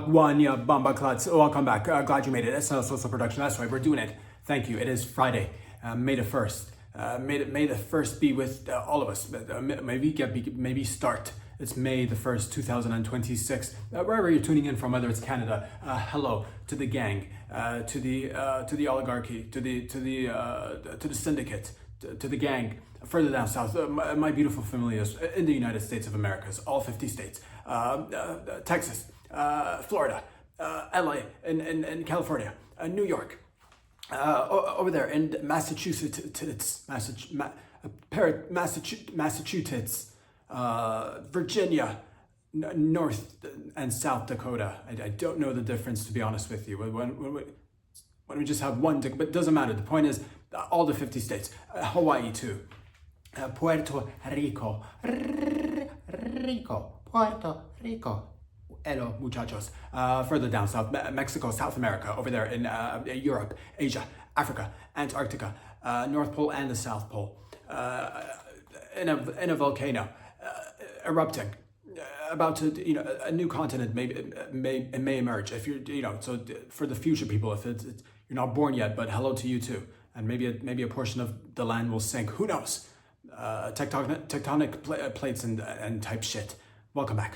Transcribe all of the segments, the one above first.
Wagwanya Bamba Klutz. Welcome back. Glad you made it. It's not a social production. That's right. We're doing it. Thank you. It is Friday, May the 1st. May the 1st be with all of us. Maybe start. It's May the 1st, 2026. Wherever you're tuning in from, whether it's Canada, hello to the gang, to the oligarchy, to the syndicate, to the gang further down south. My beautiful familiars in the United States of America, all 50 states, Texas, Florida, LA, and California, New York, over there in Massachusetts, Virginia, North and South Dakota. I don't know the difference, to be honest with you. When we just have one, but it doesn't matter. The point is, all the 50 states, Hawaii too, Puerto Rico, Puerto Rico. Hello, muchachos. Further down south, Mexico, South America, over there in Europe, Asia, Africa, Antarctica, North Pole and the South Pole, in a volcano erupting, about to, a new continent may emerge. If you're, so for the future people, if you're not born yet, but hello to you too, and maybe a portion of the land will sink. Who knows? Tectonic plates and type shit. Welcome back.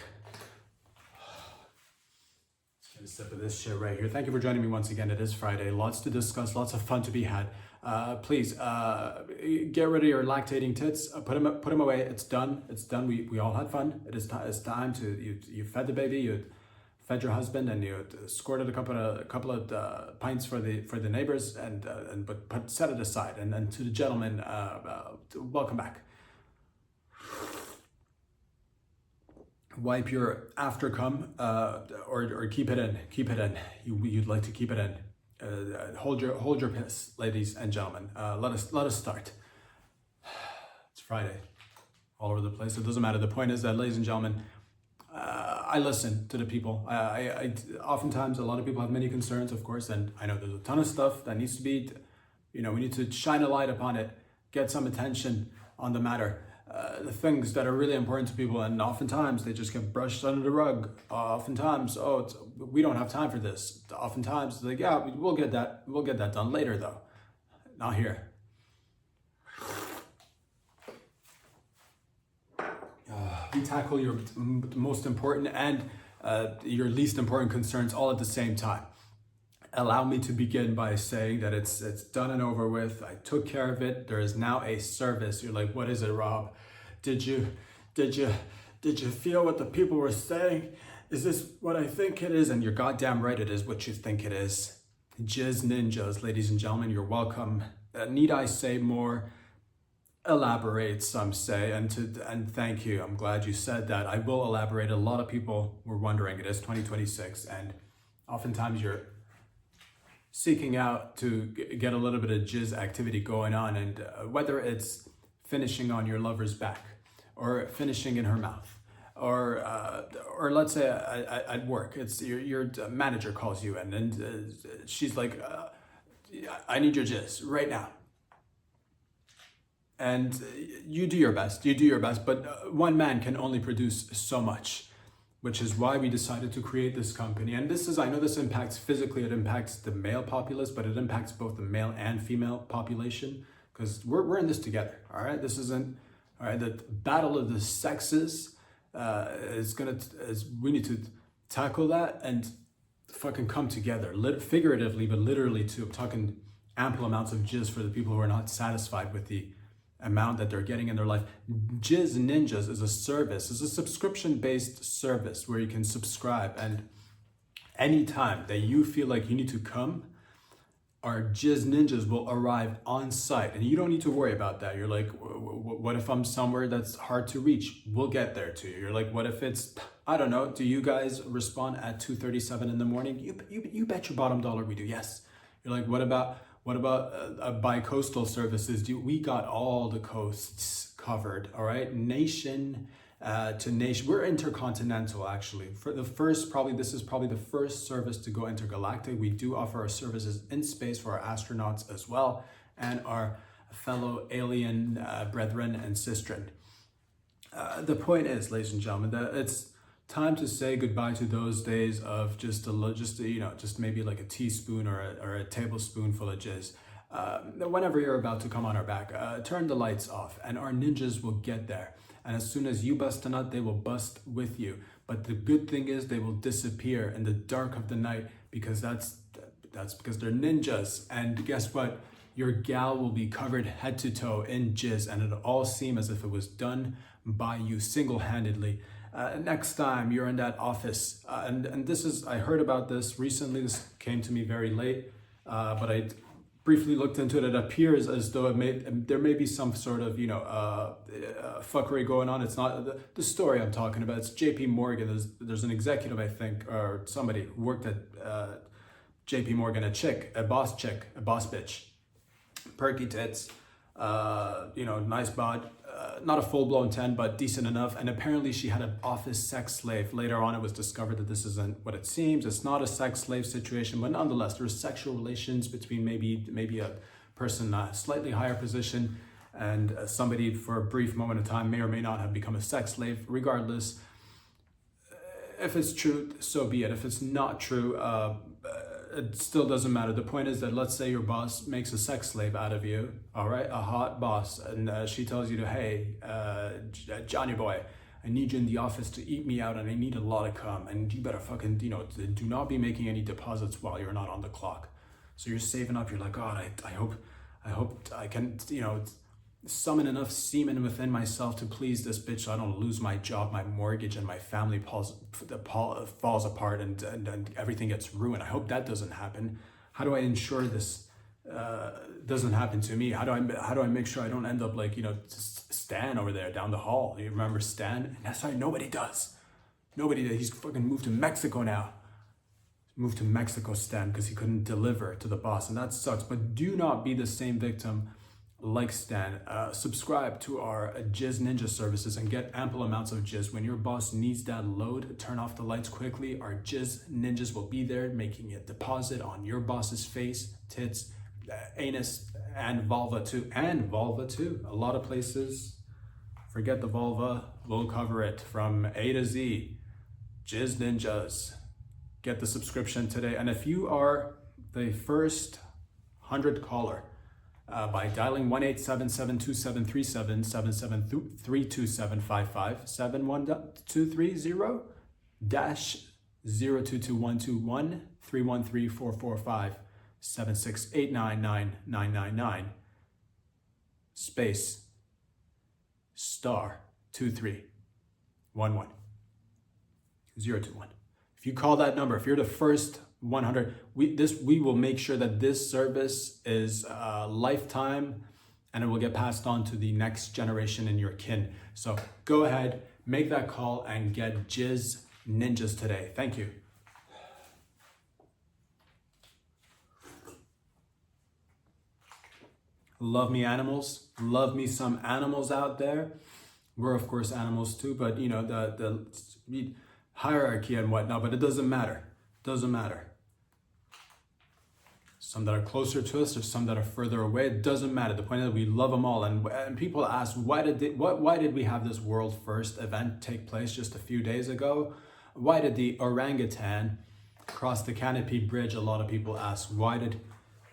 A sip of this shit right here. Thank you for joining me once again. It is Friday. Lots to discuss, lots of fun to be had. Please get rid of your lactating tits. Put them away. It's done. It's done. We all had fun. It's time to you fed the baby. You fed your husband, and you squirted a couple of pints for the neighbors, but set it aside. And then to the gentlemen, welcome back. Wipe your after cum, or keep it in. You'd like to keep it in. Hold your piss, ladies and gentlemen. Let us start. It's Friday, all over the place. It doesn't matter. The point is that, ladies and gentlemen, I listen to the people. I oftentimes, a lot of people have many concerns, of course, and I know there's a ton of stuff that needs to be, we need to shine a light upon it, get some attention on the matter. The things that are really important to people, and oftentimes they just get brushed under the rug. Oftentimes, we don't have time for this. Oftentimes, like, yeah, we'll get that done later, though. Not here. You tackle your most important and your least important concerns all at the same time. Allow me to begin by saying that it's done and over with. I took care of it. There is now a service. You're like, what is it, Rob? Did you feel what the people were saying? Is this what I think it is? And you're goddamn right, it is what you think it is. Jizz ninjas, ladies and gentlemen, you're welcome. Need I say more? Elaborate, some say, and thank you. I'm glad you said that. I will elaborate. A lot of people were wondering. It is 2026, and oftentimes you're seeking out to get a little bit of jizz activity going on, and whether it's finishing on your lover's back, or finishing in her mouth, or let's say at work, it's your manager calls you in, and she's like, I need your jizz right now. And you do your best, but one man can only produce so much, which is why we decided to create this company. And I know this impacts physically, it impacts the male populace, but it impacts both the male and female population, because we're in this together, all right? This isn't, all right, the battle of the sexes we need to tackle that and fucking come together, figuratively, but literally too. I'm talking ample amounts of jizz for the people who are not satisfied with the amount that they're getting in their life. Jizz Ninjas is a service, is a subscription-based service where you can subscribe, and anytime that you feel like you need to come, our Jizz Ninjas will arrive on site, and you don't need to worry about that. You're like, what if I'm somewhere that's hard to reach? We'll get there to you. You're like, what if it's, I don't know, do you guys respond at 2:37 in the morning? You bet your bottom dollar we do, yes. You're like, what about bi-coastal services? We got all the coasts covered, all right? Nation to nation. We're intercontinental, actually. This is probably the first service to go intergalactic. We do offer our services in space for our astronauts as well, and our fellow alien brethren and sistren. The point is, ladies and gentlemen, that it's time to say goodbye to those days of just maybe like a teaspoon or a tablespoonful of jizz. Whenever you're about to come on our back, turn the lights off and our ninjas will get there. And as soon as you bust a nut, they will bust with you. But the good thing is they will disappear in the dark of the night because that's because they're ninjas. And guess what? Your gal will be covered head to toe in jizz and it'll all seem as if it was done by you single-handedly. Next time you're in that office, and this is, I heard about this recently, this came to me very late, but I briefly looked into it. It appears as though there may be some sort of, fuckery going on. It's not the story I'm talking about. It's JP Morgan. There's an executive, I think, or somebody who worked at JP Morgan, a boss bitch, perky tits, nice bod, not a full-blown 10, but decent enough. And apparently she had an office sex slave. Later on, it was discovered that this isn't what it seems. It's not a sex slave situation, but nonetheless, there's sexual relations between maybe a person slightly higher position and somebody for a brief moment of time may or may not have become a sex slave. Regardless, if it's true, so be it. If it's not true, it still doesn't matter. The point is that let's say your boss makes a sex slave out of you, all right, a hot boss, and she tells you to, hey, Johnny boy, I need you in the office to eat me out and I need a lot of cum and you better fucking, do not be making any deposits while you're not on the clock. So you're saving up, you're like, God, I hope I can, summon enough semen within myself to please this bitch so I don't lose my job, my mortgage, and my family falls apart and everything gets ruined. I hope that doesn't happen. How do I ensure this doesn't happen to me? How do I make sure I don't end up like, Stan over there down the hall? You remember Stan? And that's why nobody does. He's fucking moved to Mexico now. Moved to Mexico, Stan, because he couldn't deliver to the boss, and that sucks. But do not be the same victim like Stan. Subscribe to our Jizz Ninja services and get ample amounts of jizz. When your boss needs that load, turn off the lights quickly. Our Jizz Ninjas will be there making a deposit on your boss's face, tits, anus, and vulva too. A lot of places, forget the vulva, we'll cover it from A to Z. Jizz Ninjas. Get the subscription today. And if you are the first 100 caller, by dialing 1-877-2737 7732755 71230 -02212 313 7689999 space star 2311 021. If you call that number, if you're the first 100, we will make sure that this service is lifetime and it will get passed on to the next generation in your kin. So go ahead, make that call and get Jizz Ninjas today. Thank you. Love me animals. Love me some animals out there. We're of course animals too, but the hierarchy and whatnot, but it doesn't matter. Doesn't matter. Some that are closer to us or some that are further away, it doesn't matter. The point is that we love them all. And people ask, why did we have this world first event take place just a few days ago? Why did the orangutan cross the canopy bridge? A lot of people ask, why did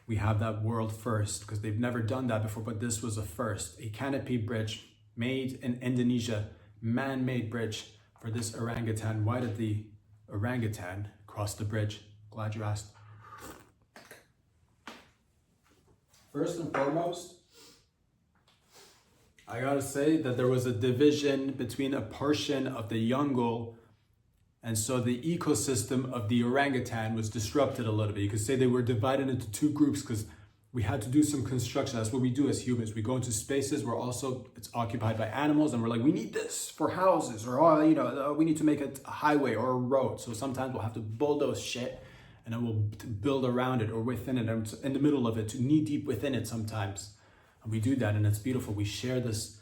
we have that world first? Because they've never done that before, but this was a first. A canopy bridge made in Indonesia, man-made bridge for this orangutan. Why did the orangutan cross the bridge? Glad you asked. First and foremost, I gotta say that there was a division between a portion of the jungle, and so the ecosystem of the orangutan was disrupted a little bit. You could say they were divided into two groups because we had to do some construction. That's what we do as humans. We go into spaces where also it's occupied by animals, and we're like, we need this for houses, or we need to make a highway or a road. So sometimes we'll have to bulldoze shit, and then we'll build around it or within it, and in the middle of it, knee deep within it sometimes. And we do that, and it's beautiful. We share this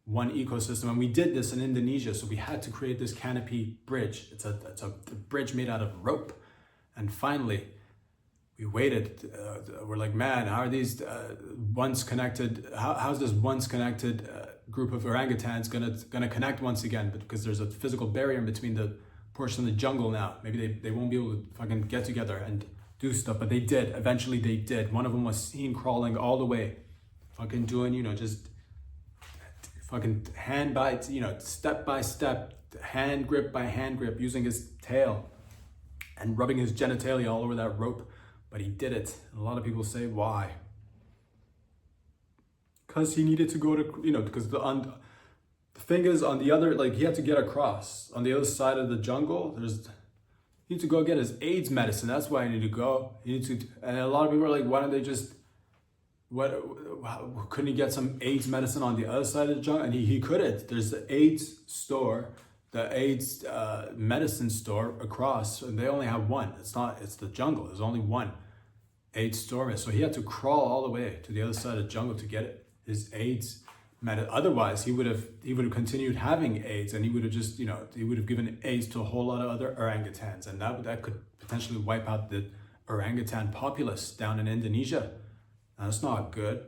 one ecosystem, and we did this in Indonesia. So we had to create this canopy bridge. It's a bridge made out of rope. And finally, we waited. We're like, man, how are these once connected? How's this once connected group of orangutans gonna connect once again, but because there's a physical barrier in between the portion of the jungle now. Maybe they won't be able to fucking get together and do stuff, but they did. Eventually they did. One of them was seen crawling all the way, fucking doing, just fucking hand by, step by step, hand grip by hand grip, using his tail and rubbing his genitalia all over that rope. But he did it. And a lot of people say, why? Because he needed to go to, because the thing is, on the other, he had to get across. On the other side of the jungle, he need to go get his AIDS medicine. That's why I need to go. And a lot of people are like, why don't they just, couldn't he get some AIDS medicine on the other side of the jungle? And he couldn't. There's the AIDS store, the AIDS medicine store across, and they only have one. It's the jungle. There's only one AIDS store. So he had to crawl all the way to the other side of the jungle to get his AIDS medicine. Otherwise, he would have continued having AIDS, and he would have just, he would have given AIDS to a whole lot of other orangutans, and that could potentially wipe out the orangutan populace down in Indonesia. That's not good.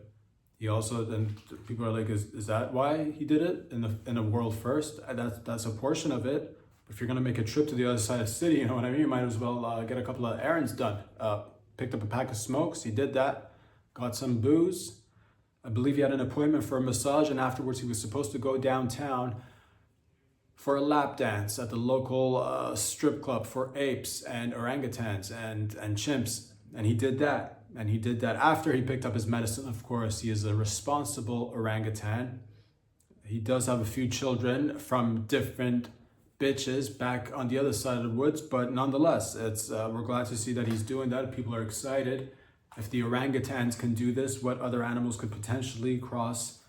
He also, then people are like, is that why he did it in the world first? That's a portion of it. If you're gonna make a trip to the other side of the city, you know what I mean? You might as well get a couple of errands done. Picked up a pack of smokes. He did that. Got some booze. I believe he had an appointment for a massage, and afterwards he was supposed to go downtown for a lap dance at the local strip club for apes and orangutans and chimps. And he did that. And he did that after he picked up his medicine. Of course, he is a responsible orangutan. He does have a few children from different bitches back on the other side of the woods, but nonetheless, we're glad to see that he's doing that. People are excited. If the orangutans can do this, what other animals could potentially cross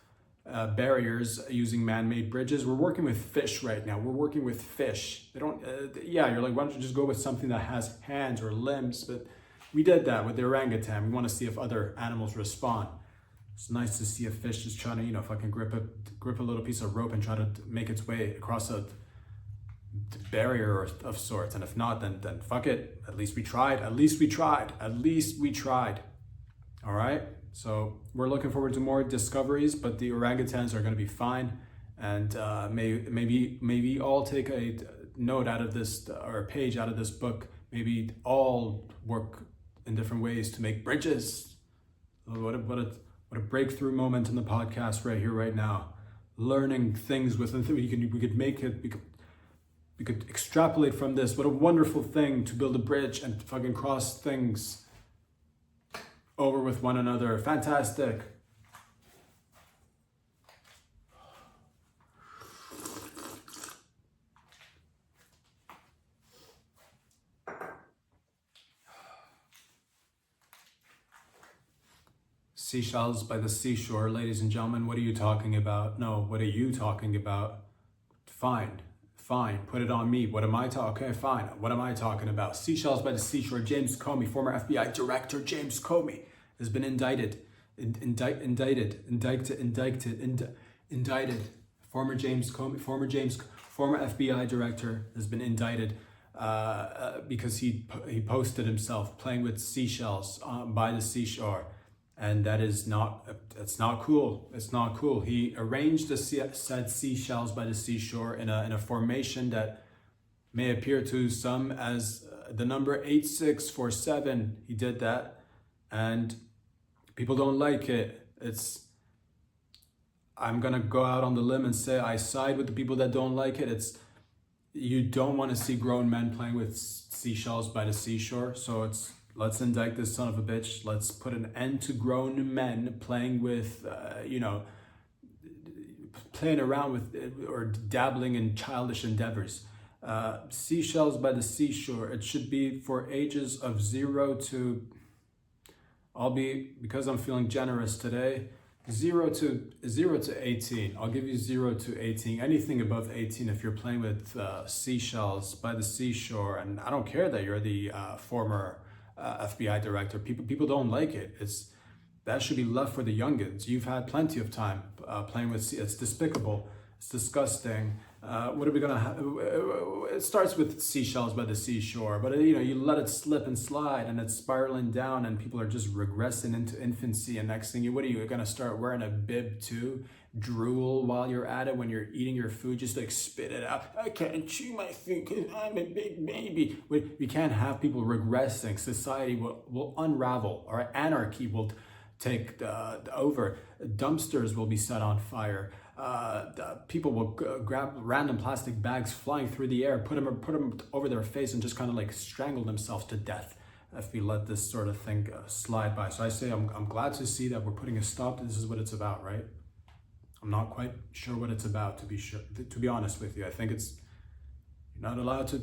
barriers using man-made bridges? We're working with fish right now. We're working with fish. They don't, you're like, why don't you just go with something that has hands or limbs? But we did that with the orangutan. We want to see if other animals respond. It's nice to see a fish just trying to, fucking grip a little piece of rope and try to make its way across a barrier of sorts. And if not, then fuck it. At least we tried. At least we tried. At least we tried. All right. So we're looking forward to more discoveries, but the orangutans are going to be fine. And maybe all take a note out of this, or a page out of this book. Maybe all work in different ways to make bridges. What a breakthrough moment in the podcast right here, right now. Learning things within we could make it. We could extrapolate from this. What a wonderful thing to build a bridge and fucking cross things over with one another. Fantastic. Seashells by the seashore, ladies and gentlemen. What are you talking about? No, what are you talking about? Fine, put it on me. What am I talking? Okay, fine. What am I talking about? Seashells by the seashore. James Comey, former FBI director James Comey, has been indicted. Former FBI director has been indicted because he posted himself playing with seashells by the seashore. And that is it's not cool. It's not cool. He arranged the said seashells by the seashore in a formation that may appear to some as the number 8647. He did that, and people don't like it. I'm gonna go out on the limb and say I side with the people that don't like it. You don't want to see grown men playing with seashells by the seashore. So let's indict this son of a bitch. Let's put an end to grown men playing with, playing around with or dabbling in childish endeavors. Seashells by the seashore. It should be for ages of 0 to, because I'm feeling generous today, 0 to 18. I'll give you 0 to 18. Anything above 18 if you're playing with seashells by the seashore. And I don't care that you're the former FBI director. People don't like it. That should be left for the youngins. You've had plenty of time playing with it's despicable. It's disgusting. What are we gonna have? It starts with seashells by the seashore, but you let it slip and slide, and it's spiraling down, and people are just regressing into infancy. And next thing what are you gonna start wearing a bib too? Drool while you're at it when you're eating your food, just like spit it out. I can't chew my food because I'm a big baby. We can't have people regressing. Society will unravel. All right, anarchy will take over. Dumpsters will be set on fire. People will grab random plastic bags flying through the air, put them over their face, and just kind of like strangle themselves to death if we let this sort of thing slide by. So I say I'm glad to see that we're putting a stop to this. Is what it's about, right? I'm not quite sure what it's about, to be honest with you. I think you're not allowed to.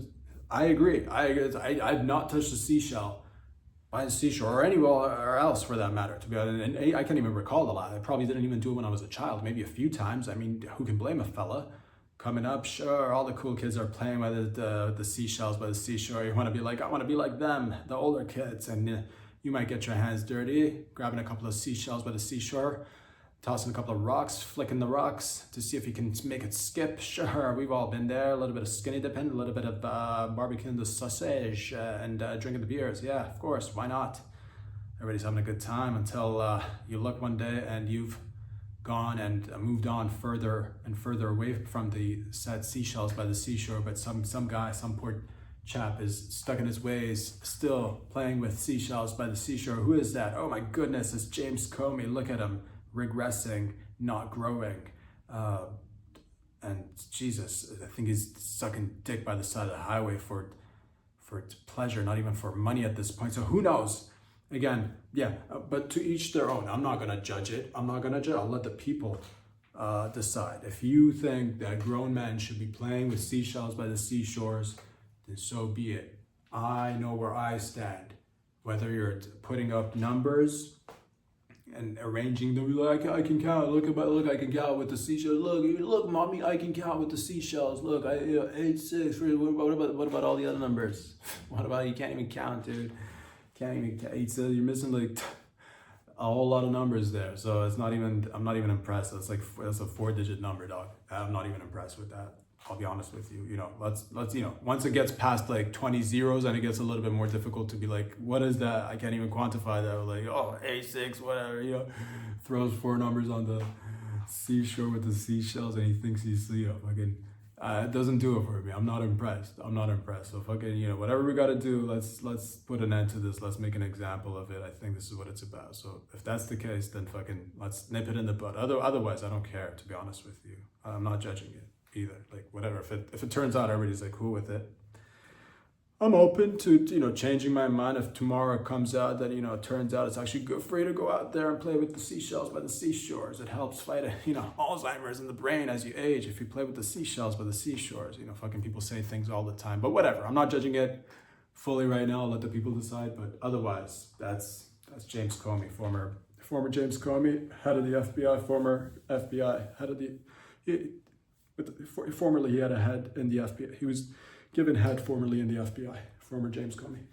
I agree. I've not touched a seashell by the seashore or anywhere else for that matter, to be honest. And I can't even recall the last. I probably didn't even do it when I was a child, maybe a few times. I mean, who can blame a fella? Coming up, sure, all the cool kids are playing with the seashells by the seashore. You want to be like, I want to be like them, the older kids. And you might get your hands dirty, grabbing a couple of seashells by the seashore, tossing a couple of rocks, flicking the rocks to see if you can make it skip. Sure, we've all been there. A little bit of skinny dipping, a little bit of barbecuing the sausage and drinking the beers. Yeah, of course, why not? Everybody's having a good time until you look one day and you've gone and moved on further and further away from the said seashells by the seashore. But some guy, some poor chap is stuck in his ways, still playing with seashells by the seashore. Who is that? Oh my goodness, it's James Comey. Look at him. Regressing, not growing, and Jesus, I think he's sucking dick by the side of the highway for pleasure, not even for money at this point. So who knows? Again, yeah, but to each their own. I'm not gonna judge it. I'll let the people decide. If you think that grown men should be playing with seashells by the seashores, then so be it. I know where I stand. Whether you're putting up numbers and arranging them, like, I can count. Look, I can count with the seashells. Look, mommy, I can count with the seashells. Look, 8, 6. What about all the other numbers? What about you can't even count, dude? Can't even count. So you're missing like a whole lot of numbers there. So it's not even. I'm not even impressed. That's a 4-digit number, dog. I'm not even impressed with that. I'll be honest with you. Let's once it gets past like 20 zeros and it gets a little bit more difficult to be like, what is that? I can't even quantify that. Like, 8, 6, whatever. Throws 4 numbers on the seashore with the seashells and he thinks he's fucking. It doesn't do it for me. I'm not impressed. So fucking whatever we gotta do. Let's put an end to this. Let's make an example of it. I think this is what it's about. So if that's the case, then fucking let's nip it in the bud. Otherwise, I don't care. To be honest with you, I'm not judging it either. Like whatever, if it turns out everybody's like cool with it, I'm open to changing my mind. If tomorrow it comes out that it turns out it's actually good for you to go out there and play with the seashells by the seashores. It helps fight Alzheimer's in the brain as you age if you play with the seashells by the seashores. Fucking people say things all the time, but whatever, I'm not judging it fully right now. I'll let the people decide. But otherwise, that's James Comey, former James Comey, head of the FBI, former FBI head of the formerly he had a head in the FBI. He was given head formerly in the FBI. Former James Comey.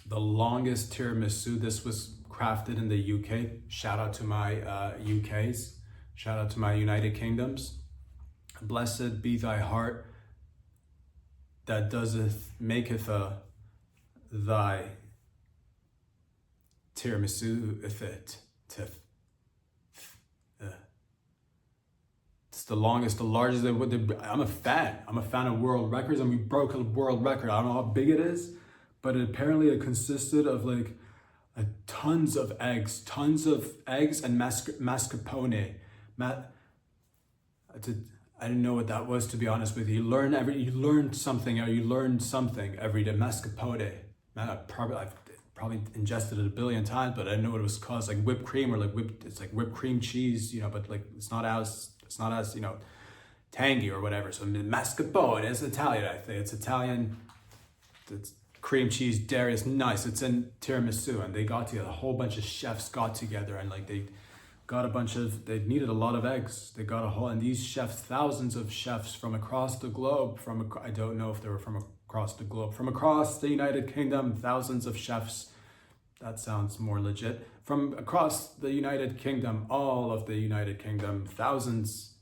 The longest tiramisu. This was crafted in the UK. Shout out to my UKs. Shout out to my United Kingdoms. Blessed be thy heart that maketh thy tiramisu it's the largest. I'm a fan of world records, and we broke a world record. I don't know how big it is, but apparently it consisted of like tons of eggs and mascarpone. I didn't know what that was, to be honest with you. You learn something every day. Mascarpone. Man, I've probably ingested it a billion times, but I didn't know what it was called. It's like whipped cream, or it's like whipped cream cheese, but like it's not as tangy or whatever. So mascarpone, it's Italian, I think. It's Italian. It's cream cheese, dairy. It's nice. It's in tiramisu, and they got together. A whole bunch of chefs got together, and like they got they needed a lot of eggs. They got a whole, and these chefs, thousands of chefs from across the globe, I don't know if they were from across the globe, from across the United Kingdom, thousands of chefs. That sounds more legit. From across the United Kingdom, all of the United Kingdom, thousands,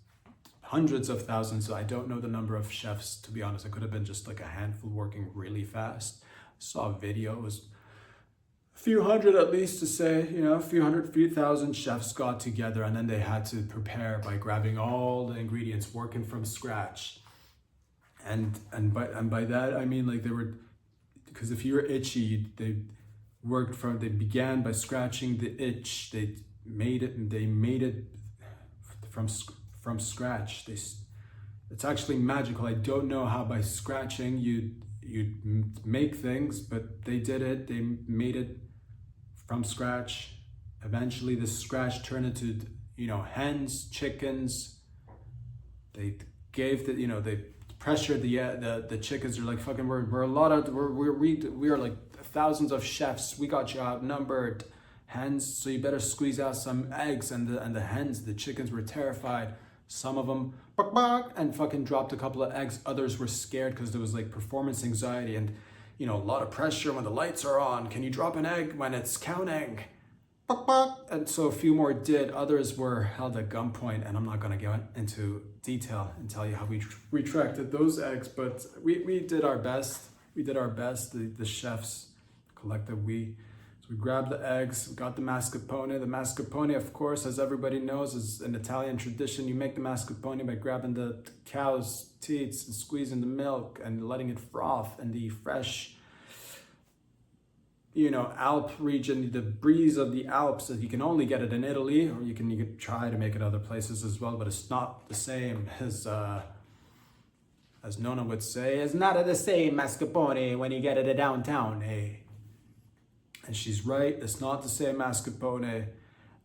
hundreds of thousands. I don't know the number of chefs, to be honest. It could have been just like a handful working really fast. I saw a video, it was a few hundred at least, to say, a few thousand chefs got together, and then they had to prepare by grabbing all the ingredients, working from scratch. And by that I mean, like, they were, because if you were itchy, they began by scratching the itch. They made it from scratch. It's actually magical. I don't know how by scratching you'd make things, but they did it. They made it from scratch. Eventually the scratch turned into, hens, chickens. They gave they pressured the chickens. They're like, fucking, we are like thousands of chefs. We got you outnumbered, hens. So you better squeeze out some eggs. And the hens, the chickens, were terrified. Some of them and fucking dropped a couple of eggs. Others were scared because there was like performance anxiety and a lot of pressure when the lights are on. Can you drop an egg when it's counting? And so a few more did. Others were held at gunpoint, and I'm not going to go into detail and tell you how we retracted those eggs, but we did our best. We did our best. The chefs, collective we. So we grabbed the eggs, got the mascarpone. The mascarpone, of course, as everybody knows, is an Italian tradition. You make the mascarpone by grabbing the cow's teats and squeezing the milk and letting it froth in the fresh, Alp region, the breeze of the Alps. That you can only get it in Italy, or you can try to make it other places as well, but it's not the same as Nona would say. It's not the same mascarpone when you get it downtown, hey. And she's right, it's not the same mascarpone.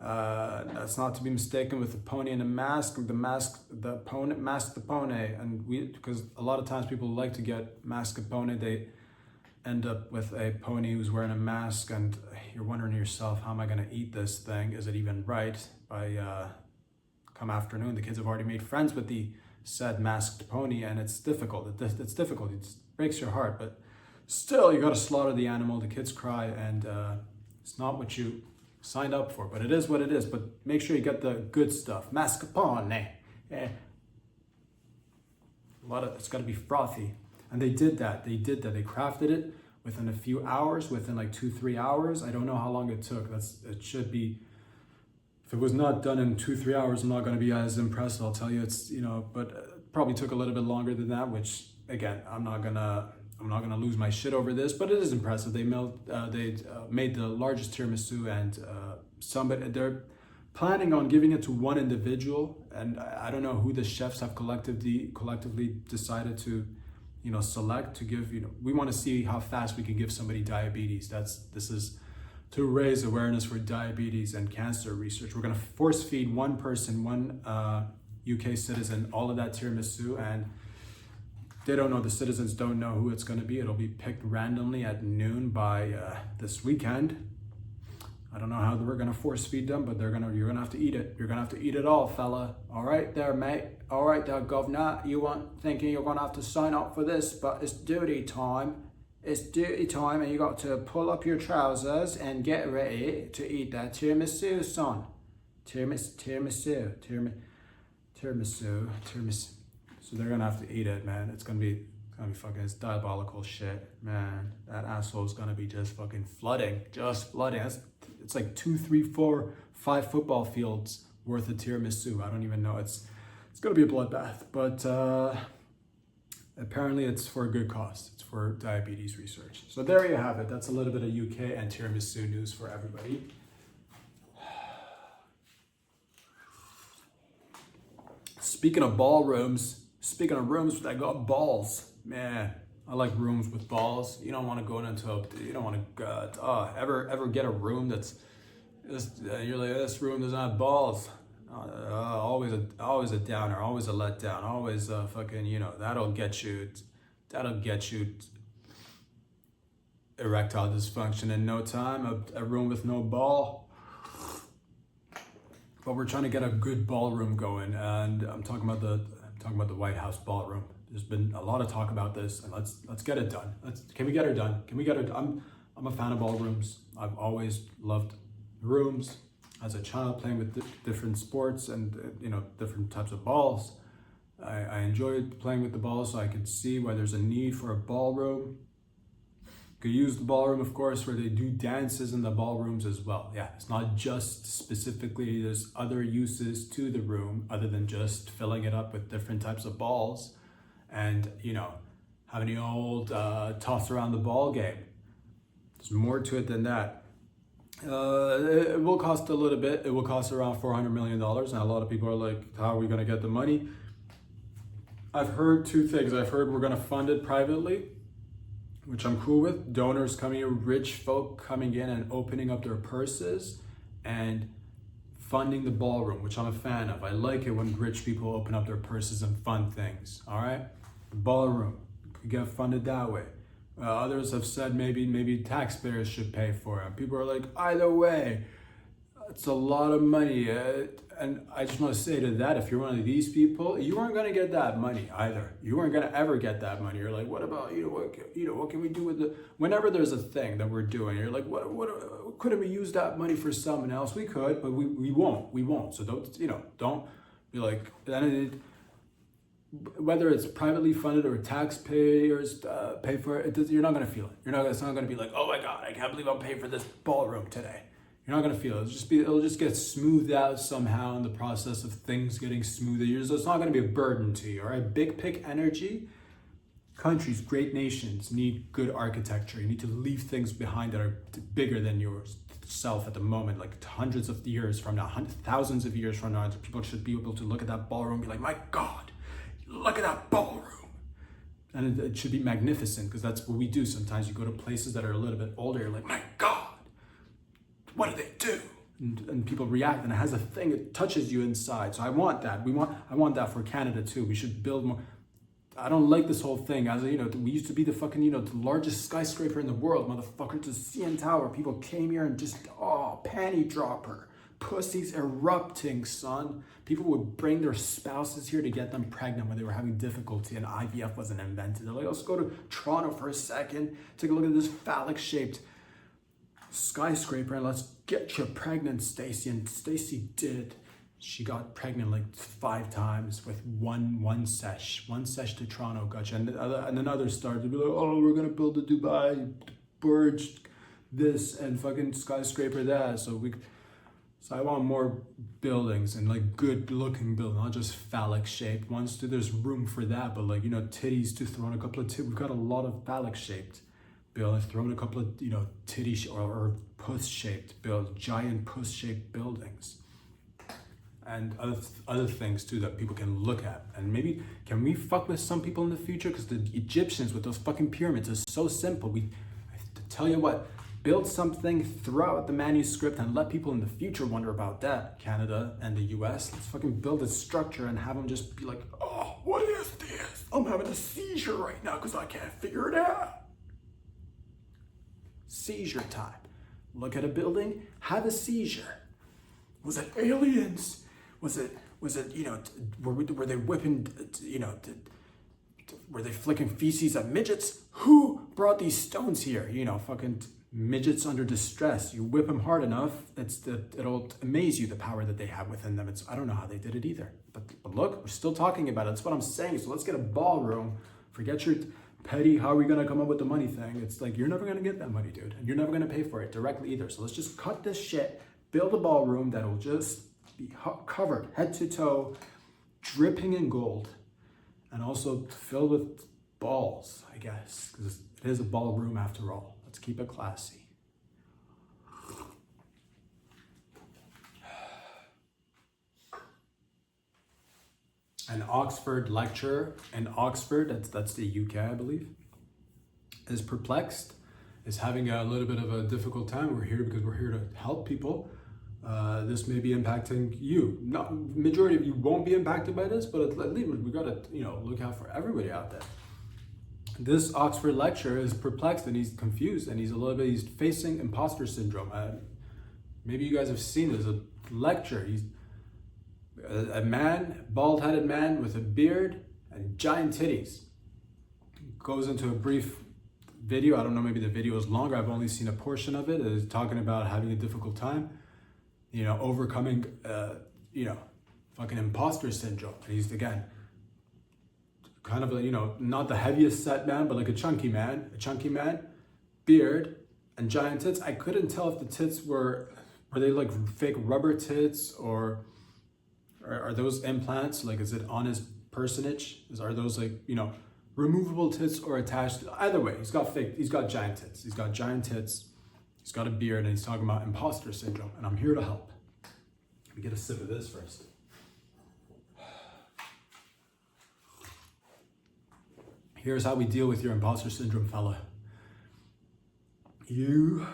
That's not to be mistaken with the pony in a mask, or the mascarpone. And because a lot of times people like to get mascarpone, they end up with a pony who's wearing a mask, and you're wondering to yourself, how am I going to eat this thing? Is it even right? By come afternoon, the kids have already made friends with the said masked pony, and it's difficult. It's difficult. It breaks your heart, but still, you got to slaughter the animal. The kids cry, and it's not what you signed up for, but it is what it is. But make sure you get the good stuff. Mascarpone. It's got to be frothy. And they did that. They crafted it within a few hours, within like 2-3 hours. I don't know how long it took. It should be. If it was not done in 2-3 hours, I'm not going to be as impressed. I'll tell you, but it probably took a little bit longer than that. Which, again, I'm not gonna lose my shit over this, but it is impressive. They made the largest tiramisu, and they're planning on giving it to one individual. And I don't know who the chefs have collectively decided to select to give. We want to see how fast we can give somebody diabetes. This is to raise awareness for diabetes and cancer research. We're going to force feed one person, one UK citizen, all of that tiramisu, and they don't know, the citizens don't know who it's going to be. It'll be picked randomly at noon by this weekend. I don't know how we're going to force feed them, but you're going to have to eat it. You're going to have to eat it all, fella. All right there, mate. All right there, governor. You weren't thinking you're going to have to sign up for this, but it's duty time. It's duty time, and you got to pull up your trousers and get ready to eat that tiramisu, son. Tiramisu. So they're gonna have to eat it, man. It's gonna be fucking, it's diabolical shit, man. That asshole's gonna be just fucking flooding. It's like 2, 3, 4, 5 football fields worth of tiramisu. I don't even know. It's gonna be a bloodbath, but apparently it's for a good cause. It's for diabetes research. So there you have it. That's a little bit of UK and tiramisu news for everybody. Speaking of rooms that got balls, man, I like rooms with balls. You don't want to go ever get a room that's you're like, this room doesn't have balls. Always a downer, always a letdown, always fucking, that'll get you erectile dysfunction in no time. A room with no ball. but we're trying to get a good ballroom going, and I'm talking about the White House ballroom. There's been a lot of talk about this, and let's get it done. Can we get her done? Can we get her done? I'm a fan of ballrooms. I've always loved rooms. As a child, playing with different sports and different types of balls, I enjoyed playing with the balls, so I could see why there's a need for a ballroom. Could use the ballroom, of course, where they do dances in the ballrooms as well. Yeah, it's not just specifically, there's other uses to the room other than just filling it up with different types of balls and, having the old toss around the ball game. There's more to it than that. It will cost a little bit. It will cost around $400 million. And a lot of people are like, how are we going to get the money? I've heard two things. I've heard we're going to fund it privately, which I'm cool with. Donors coming in, rich folk coming in and opening up their purses and funding the ballroom, which I'm a fan of. I like it when rich people open up their purses and fund things. All right? The ballroom could get funded that way. Others have said maybe taxpayers should pay for it. People are like, either way, it's a lot of money. And I just want to say to that, if you're one of these people, you aren't going to get that money either. You aren't going to ever get that money. You're like, what about, what can we do with the, whenever there's a thing that we're doing, you're like, what couldn't we use that money for someone else? We could, but we won't. So don't be like, whether it's privately funded or taxpayers pay for it, you're not going to feel it. It's not going to be like, oh my God, I can't believe I'm paying for this ballroom today. You're not going to feel it. It'll just get smoothed out somehow in the process of things getting smoother. It's not going to be a burden to you, all right? Big pick energy. Countries, great nations need good architecture. You need to leave things behind that are bigger than yourself at the moment, like hundreds of years from now, thousands of years from now. People should be able to look at that ballroom and be like, my God, look at that ballroom. And it should be magnificent, because that's what we do. Sometimes you go to places that are a little bit older, you're like, my God, what do they do? And people react, and it has a thing, it touches you inside. So I want that. I want that for Canada too. We should build more. I don't like this whole thing. As we used to be the fucking, the largest skyscraper in the world, motherfucker, to CN Tower. People came here and just, panty dropper. Pussies erupting, son. People would bring their spouses here to get them pregnant when they were having difficulty and IVF wasn't invented. They're like, let's go to Toronto for a second, take a look at this phallic-shaped skyscraper, and let's get you pregnant, Stacy. And Stacy did. She got pregnant like 5 times with one sesh to Toronto, gotcha. And then others started to be like, oh, we're gonna build a Dubai Burj, this and fucking skyscraper that. So I want more buildings, and like good looking buildings, not just phallic shaped ones. There's room for that, but like, titties to throw in a couple of titties. We've got a lot of phallic shaped buildings, throw in a couple of, titty or puss shaped giant puss shaped buildings. And other things too that people can look at. And maybe, can we fuck with some people in the future? Because the Egyptians with those fucking pyramids is so simple. Tell you what, build something, throw out the manuscript, and let people in the future wonder about that. Canada and the US, let's fucking build a structure and have them just be like, oh, what is this? I'm having a seizure right now because I can't figure it out. Seizure time. Look at a building, have a seizure. Was it aliens? Was it were they whipping, were they flicking feces at midgets? Who brought these stones here? Fucking midgets under distress. You whip them hard enough, it'll amaze you the power that they have within them. I don't know how they did it either. But look, we're still talking about it. That's what I'm saying. So let's get a ballroom. Forget your petty, how are we gonna come up with the money thing? It's like, you're never gonna get that money, dude. And you're never gonna pay for it directly either. So let's just cut this shit, build a ballroom that'll just be covered head to toe, dripping in gold, and also filled with balls, I guess, because it is a ballroom after all. Let's keep it classy. An Oxford lecturer in Oxford, that's the UK, I believe, is perplexed, is having a little bit of a difficult time. We're here because we're here to help people. This may be impacting you. Not majority of you won't be impacted by this, but at least we gotta, look out for everybody out there. This Oxford lecturer is perplexed and he's confused and he's facing imposter syndrome. Maybe you guys have seen this. A lecturer, A man, bald-headed man with a beard and giant titties. Goes into a brief video. I don't know, maybe the video is longer. I've only seen a portion of it. It's talking about having a difficult time, overcoming, fucking imposter syndrome. And he's, again, kind of not the heaviest set man, but like a chunky man, beard and giant tits. I couldn't tell if the tits were they like fake rubber tits, or are those implants? Like, is it on his personage? Are those like, removable tits or attached? Either way, he's got giant tits. He's got a beard, and he's talking about imposter syndrome, and I'm here to help. Let me get a sip of this first. Here's how we deal with your imposter syndrome, fella. You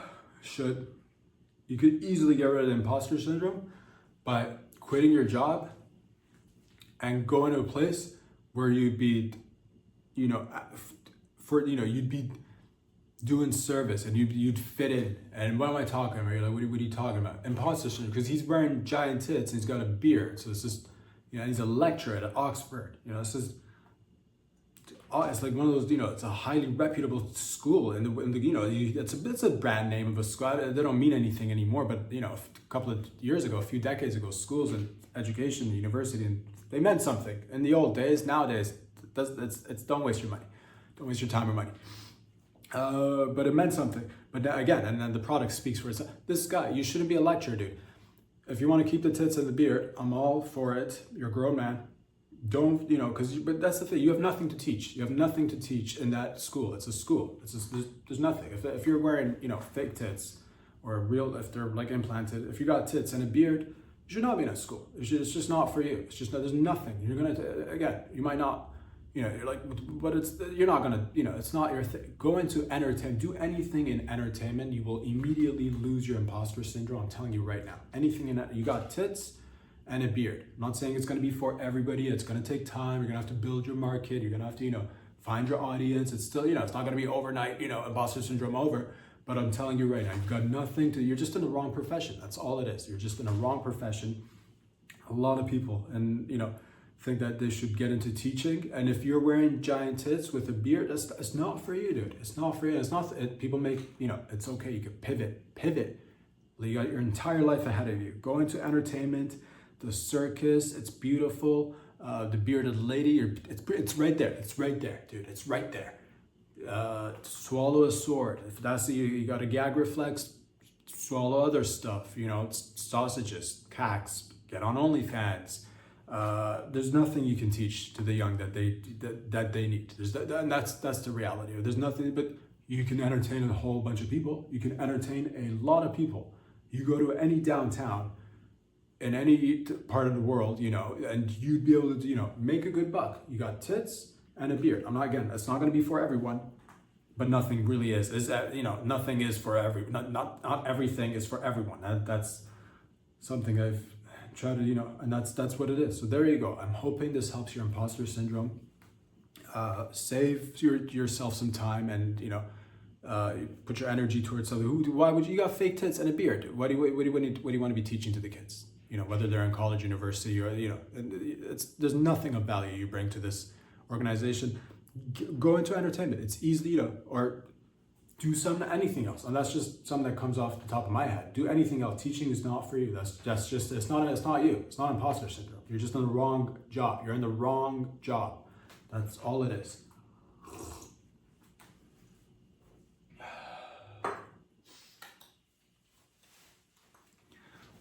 could easily get rid of the imposter syndrome by quitting your job and going to a place where you'd be, you'd be doing service, and you'd fit in. And what am I talking about? You're like, what are you talking about? Imposter syndrome, because he's wearing giant tits and he's got a beard. So it's just, he's a lecturer at Oxford. It's like one of those, it's a highly reputable school, and it's a brand name of a school. They don't mean anything anymore, but a few decades ago, schools and education, university, and they meant something. In the old days, nowadays, don't waste your money, don't waste your time or money. But it meant something. But again, and then the product speaks for itself. This guy, you shouldn't be a lecturer, dude. If you want to keep the tits and the beard, I'm all for it. You're a grown man. Don't, but that's the thing. You have nothing to teach. You have nothing to teach in that school. It's a school. There's nothing. If you're wearing, fake tits, or real, if they're like implanted, if you got tits and a beard, you should not be in a school. It's just not for you. It's just, there's nothing. You're going to, again, you might not, you're like, but you're not going to, it's not your thing. Go into entertainment, do anything in entertainment, you will immediately lose your imposter syndrome. I'm telling you right now. Anything in that, you got tits and a beard. I'm not saying it's going to be for everybody. It's going to take time. You're going to have to build your market. You're going to have to, find your audience. It's still, it's not going to be overnight, imposter syndrome over. But I'm telling you right now, you've got nothing to, you're just in the wrong profession. That's all it is. You're just in a wrong profession. A lot of people, and, think that they should get into teaching. And if you're wearing giant tits with a beard, it's not for you, dude. It's not for you. It's not, people make, it's okay. You could pivot. You got your entire life ahead of you. Go into entertainment, the circus, it's beautiful. The bearded lady, it's right there. It's right there, dude. It's right there. Swallow a sword. If that's you got a gag reflex, swallow other stuff. It's sausages, cacks. Get on OnlyFans. There's nothing you can teach to the young that they need. And that's the reality. There's nothing, but you can entertain a whole bunch of people. You can entertain a lot of people. You go to any downtown in any part of the world, and you'd be able to, make a good buck. You got tits and a beard. It's not going to be for everyone, but nothing really is. Nothing is for not everything is for everyone. That's something I've tried to, and that's what it is. So there you go. I'm hoping this helps your imposter syndrome. Save yourself some time, and put your energy towards something. Why would you got fake tits and a beard? What do you want to be teaching to the kids? Whether they're in college, university, or there's nothing of value you bring to this organization. Go into entertainment. It's easy, or do anything else. And that's just something that comes off the top of my head. Do anything else. Teaching is not for you. That's just it's not you. It's not imposter syndrome. You're just in the wrong job. You're in the wrong job. That's all it is.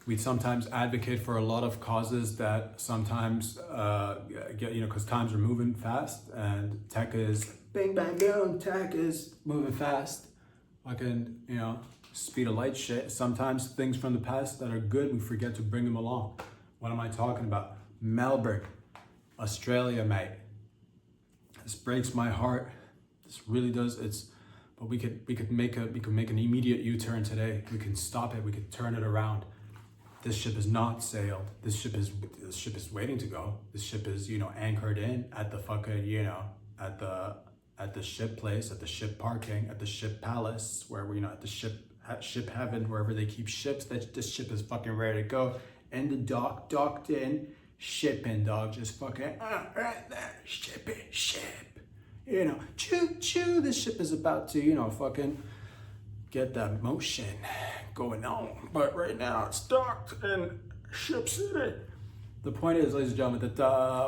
We sometimes advocate for a lot of causes that sometimes because times are moving fast, and tech is bang bang boom. Tech is moving fast. Speed of light shit. Sometimes things from the past that are good, we forget to bring them along. What am I talking about? Melbourne, Australia, mate. This breaks my heart. This really does. But we could make an immediate U-turn today. We can stop it. We could turn it around. This ship is not sailed. This ship is waiting to go. This ship is, anchored in at the fucking, at the ship place, at the ship parking, at the ship palace, where at the ship heaven, wherever they keep ships. That this ship is fucking ready to go. In the dock, docked in, shipping, dog. Just fucking, right there, ship it, ship. You know, choo, this ship is about to, you know, fucking get that motion going on. But right now it's docked in Ship City. The point is, ladies and gentlemen, that,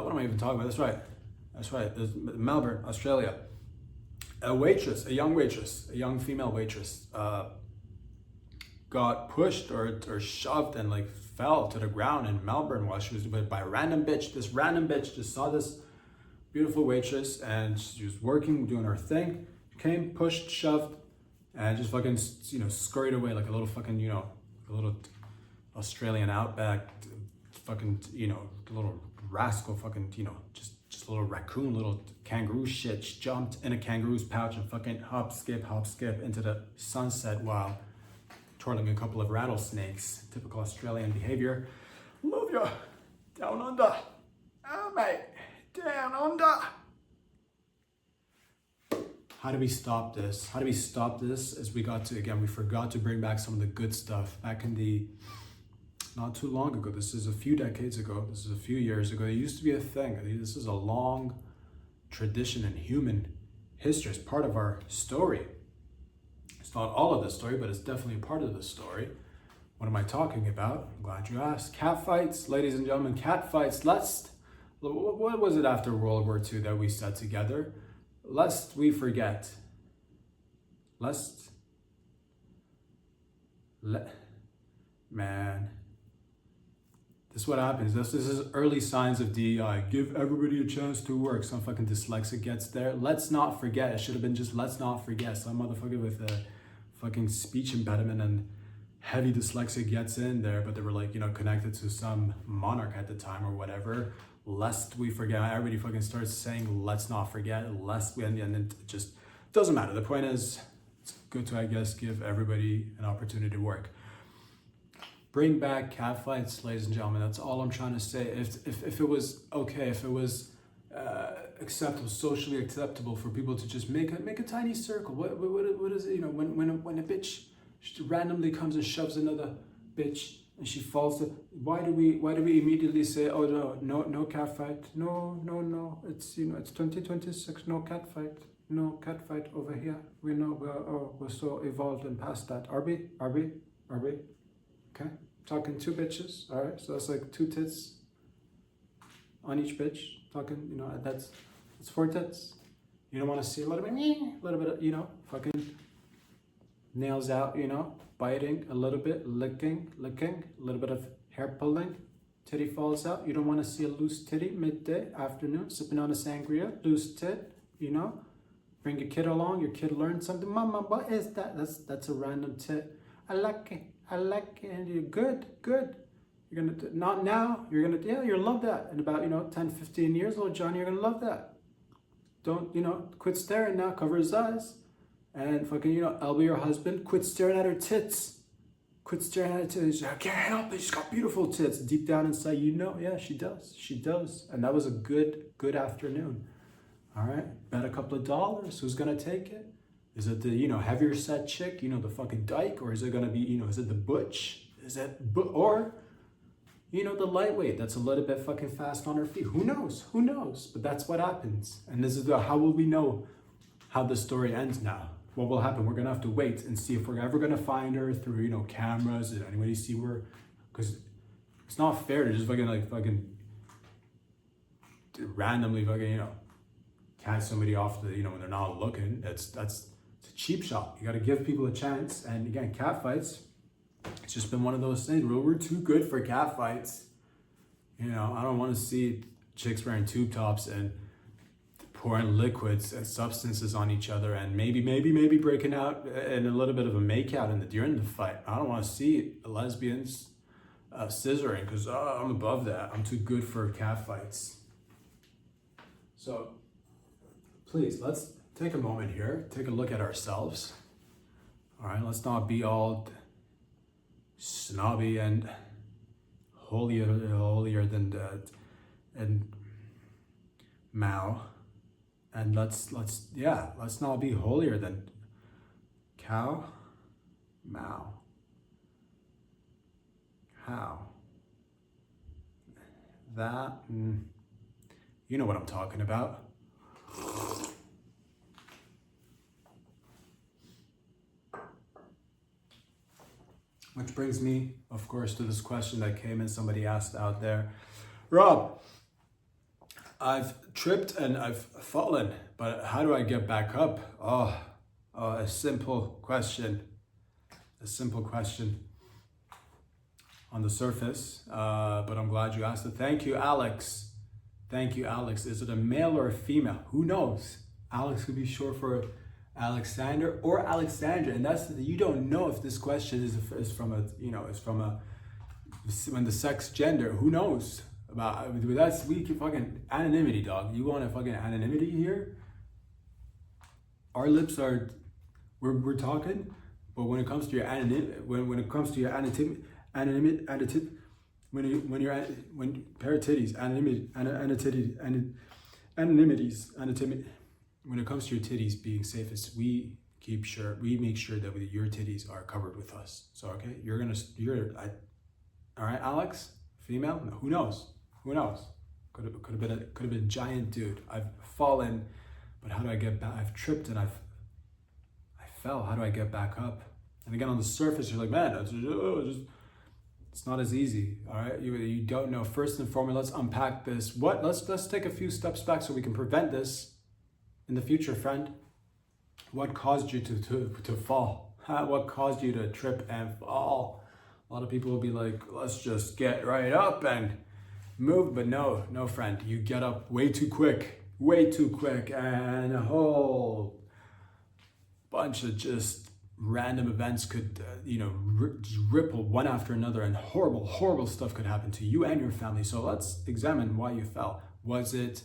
what am I even talking about? That's right, there's Melbourne, Australia. A young female waitress, got pushed or shoved and like fell to the ground in Melbourne while she was by a random bitch. This random bitch just saw this beautiful waitress and she was working, doing her thing, came, pushed, shoved, and just fucking, you know, scurried away like a little fucking, you know, a little Australian outback fucking, you know, little rascal fucking, you know, just a little raccoon, little kangaroo shit. She jumped in a kangaroo's pouch and fucking hop, skip into the sunset while twirling a couple of rattlesnakes. Typical Australian behavior. Love ya. Down under. Oh, mate. Down under. How do we stop this? How do we stop this? As we forgot to bring back some of the good stuff. Back in the, not too long ago, this is a few decades ago, this is a few years ago, it used to be a thing. This is a long tradition in human history. It's part of our story. It's not all of the story, but it's definitely a part of the story. What am I talking about? I'm glad you asked. Cat fights, ladies and gentlemen, cat fights. What was it after World War II that we said together? Lest we forget. Man. This is what happens. This is early signs of DEI. Give everybody a chance to work. Some fucking dyslexic gets there. Let's not forget. It should have been just let's not forget. Some motherfucker with a fucking speech impediment and heavy dyslexia gets in there, but they were like, you know, connected to some monarch at the time or whatever. Lest we forget. Everybody fucking starts saying let's not forget. Lest we, and it just doesn't matter. The point is, it's good to, I guess, give everybody an opportunity to work. Bring back cat fights, ladies and gentlemen. That's all I'm trying to say. If it was okay, if it was acceptable, socially acceptable for people to just make a tiny circle. What is it? You know, when a bitch randomly comes and shoves another bitch and she falls. Why do we immediately say, oh no cat fight? No. It's, you know, it's 2026. No cat fight. No cat fight over here. We know we're so evolved and past that. Are we? Okay, talking two bitches, all right? So that's like two tits on each bitch. Talking, you know, that's 4 tits. You don't want to see a little bit of, you know, fucking nails out, you know, biting a little bit, licking, a little bit of hair pulling, titty falls out. You don't want to see a loose titty midday, afternoon, sipping on a sangria, loose tit, you know. Bring your kid along, your kid learned something. Mama, what is that? That's a random tit. I like it, and you're good. You're gonna, not now, you're gonna love that. In about, you know, 10, 15 years, little Johnny, you're gonna love that. Don't, you know, quit staring now, cover his eyes. And fucking, you know, elbow your husband, quit staring at her tits. Quit staring at her tits. I can't help it, she's got beautiful tits. Deep down inside, you know, yeah, she does. And that was a good afternoon. All right, bet a couple of dollars, who's gonna take it? Is it the, you know, heavier set chick, you know, the fucking dyke, or is it gonna be, you know, is it the butch? Or, you know, the lightweight that's a little bit fucking fast on her feet? Who knows? But that's what happens. And this is how will we know how the story ends now? What will happen? We're gonna have to wait and see if we're ever gonna find her through, you know, cameras. Did anybody see where? Because it's not fair to just fucking randomly fucking, you know, catch somebody off the, you know, when they're not looking. It's a cheap shot. You got to give people a chance. And again, cat fights, it's just been one of those things. We're too good for cat fights. You know, I don't want to see chicks wearing tube tops and pouring liquids and substances on each other and maybe breaking out in a little bit of a makeout during the fight. I don't want to see lesbians scissoring because I'm above that. I'm too good for cat fights. So please, let's take a moment here, take a look at ourselves. All right, let's not be all snobby and holier than and Mao. And let's not be holier than cow, Mao. How? that. You know what I'm talking about. Which brings me, of course, to this question that came in, somebody asked out there. Rob, I've tripped and I've fallen, but how do I get back up? A simple question. A simple question on the surface, but I'm glad you asked it. Thank you, Alex. Thank you, Alex. Is it a male or a female? Who knows? Alex could be short for Alexander or Alexandra, and that's, you don't know if this question is from a, you know, is from a, when the sex, gender. Who knows? That's, we can fucking anonymity, dog. You want a fucking anonymity here? Our lips are, we're talking, but when it comes to your anonymity, when it comes to your anonymity, when pair titties, anonymities, when it comes to your titties being safest, we make sure that your titties are covered with us. So okay, all right, Alex, female, no, who knows? Who knows? Could have been a giant dude. I've fallen, but how do I get back? I've tripped and I fell. How do I get back up? And again, on the surface, you're like, man, it's not as easy. All right, you don't know. First and foremost, let's unpack this. Let's take a few steps back so we can prevent this in the future, friend. What caused you to fall? What caused you to trip and fall? A lot of people will be like, let's just get right up and move, but no, friend, you get up way too quick, and a whole bunch of just random events could, ripple one after another, and horrible stuff could happen to you and your family. So let's examine why you fell. Was it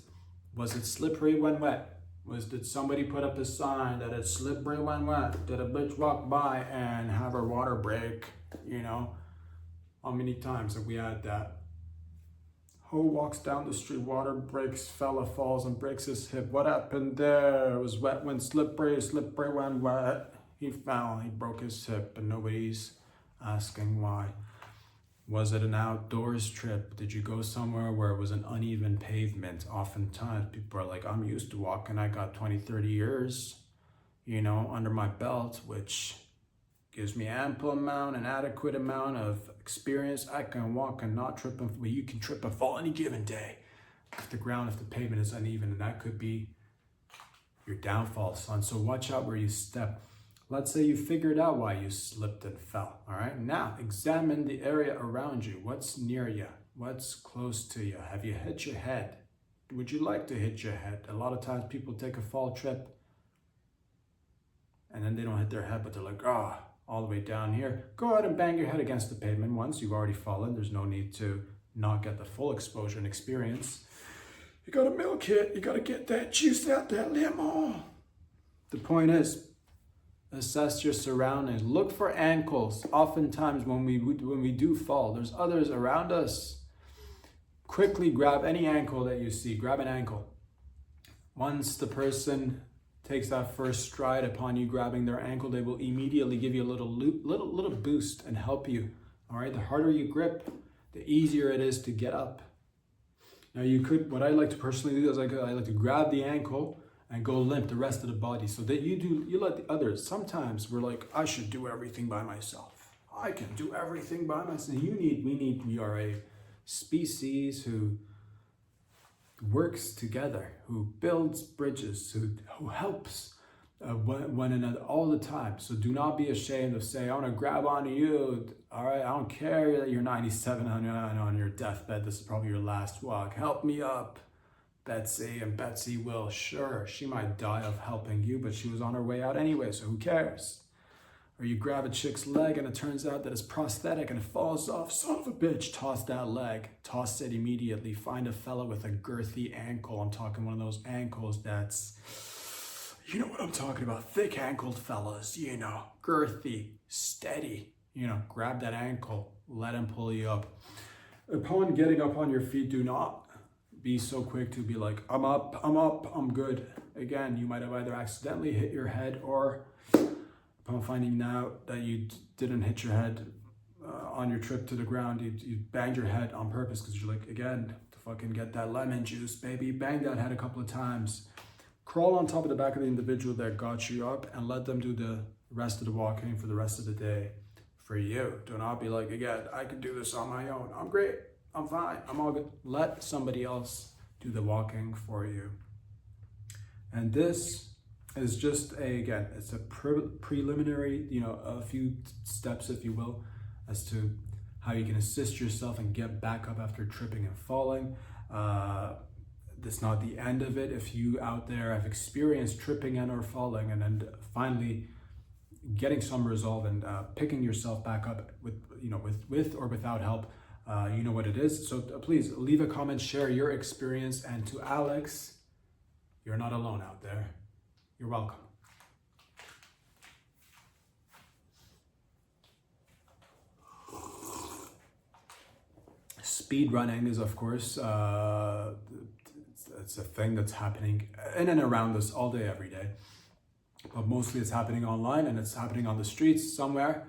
slippery when wet? Did somebody put up a sign that it's slippery when wet? Did a bitch walk by and have her water break? How many times have we had that? Ho walks down the street, water breaks, fella falls and breaks his hip. What happened there? It was wet when slippery when wet. He fell, he broke his hip, and nobody's asking why. Was it an outdoors trip? Did you go somewhere where it was an uneven pavement? Oftentimes people are like, I'm used to walking. I got 20, 30 years, under my belt, which gives me an adequate amount of experience. I can walk and not trip, but you can trip and fall any given day if the pavement is uneven, and that could be your downfall, son. So watch out where you step. Let's say you figured out why you slipped and fell. All right, now examine the area around you. What's near you? What's close to you? Have you hit your head? Would you like to hit your head? A lot of times people take a fall trip and then they don't hit their head, but they're like, all the way down here. Go ahead and bang your head against the pavement once. You've already fallen. There's no need to not get the full exposure and experience. You gotta milk it. You gotta get that juice out that lemon. The point is, assess your surroundings. Look for ankles. Oftentimes when we do fall, there's others around us. Quickly grab any ankle that you see. Grab an ankle. Once the person takes that first stride upon you grabbing their ankle, they will immediately give you a little boost and help you. All right, the harder you grip, the easier it is to get up. Now what I like to personally do is I like to grab the ankle and go limp the rest of the body, so that you let the others. Sometimes we're like, I should do everything by myself. I can do everything by myself. We are a species who works together, who builds bridges, who helps one another all the time. So do not be ashamed of saying, I want to grab onto you. All right, I don't care that you're 97 on your deathbed. This is probably your last walk. Help me up, Betsy. And Betsy will. Sure, she might die of helping you, but she was on her way out anyway, so who cares? Or you grab a chick's leg and it turns out that it's prosthetic and it falls off. Son of a bitch, toss that leg. Toss it immediately. Find a fella with a girthy ankle. I'm talking one of those ankles that's, you know what I'm talking about. Thick ankled fellas, girthy, steady. Grab that ankle. Let him pull you up. Upon getting up on your feet, do not be so quick to be like, I'm up, I'm good. Again, you might have either accidentally hit your head, or upon finding out that you didn't hit your head, on your trip to the ground, you banged your head on purpose because you're like, again, to fucking get that lemon juice, baby. Bang that head a couple of times. Crawl on top of the back of the individual that got you up and let them do the rest of the walking for the rest of the day for you. Do not be like, again, I can do this on my own. I'm great. I'm fine. I'm all good. Let somebody else do the walking for you. And this is just it's a preliminary, a few steps, if you will, as to how you can assist yourself and get back up after tripping and falling. That's not the end of it. If you out there have experienced tripping and or falling and then finally getting some resolve and picking yourself back up with or without help, you know what it is. So please leave a comment, share your experience, and to Alex, you're not alone out there. You're welcome. Speed running is, of course, it's a thing that's happening in and around us all day, every day. But mostly it's happening online and it's happening on the streets somewhere.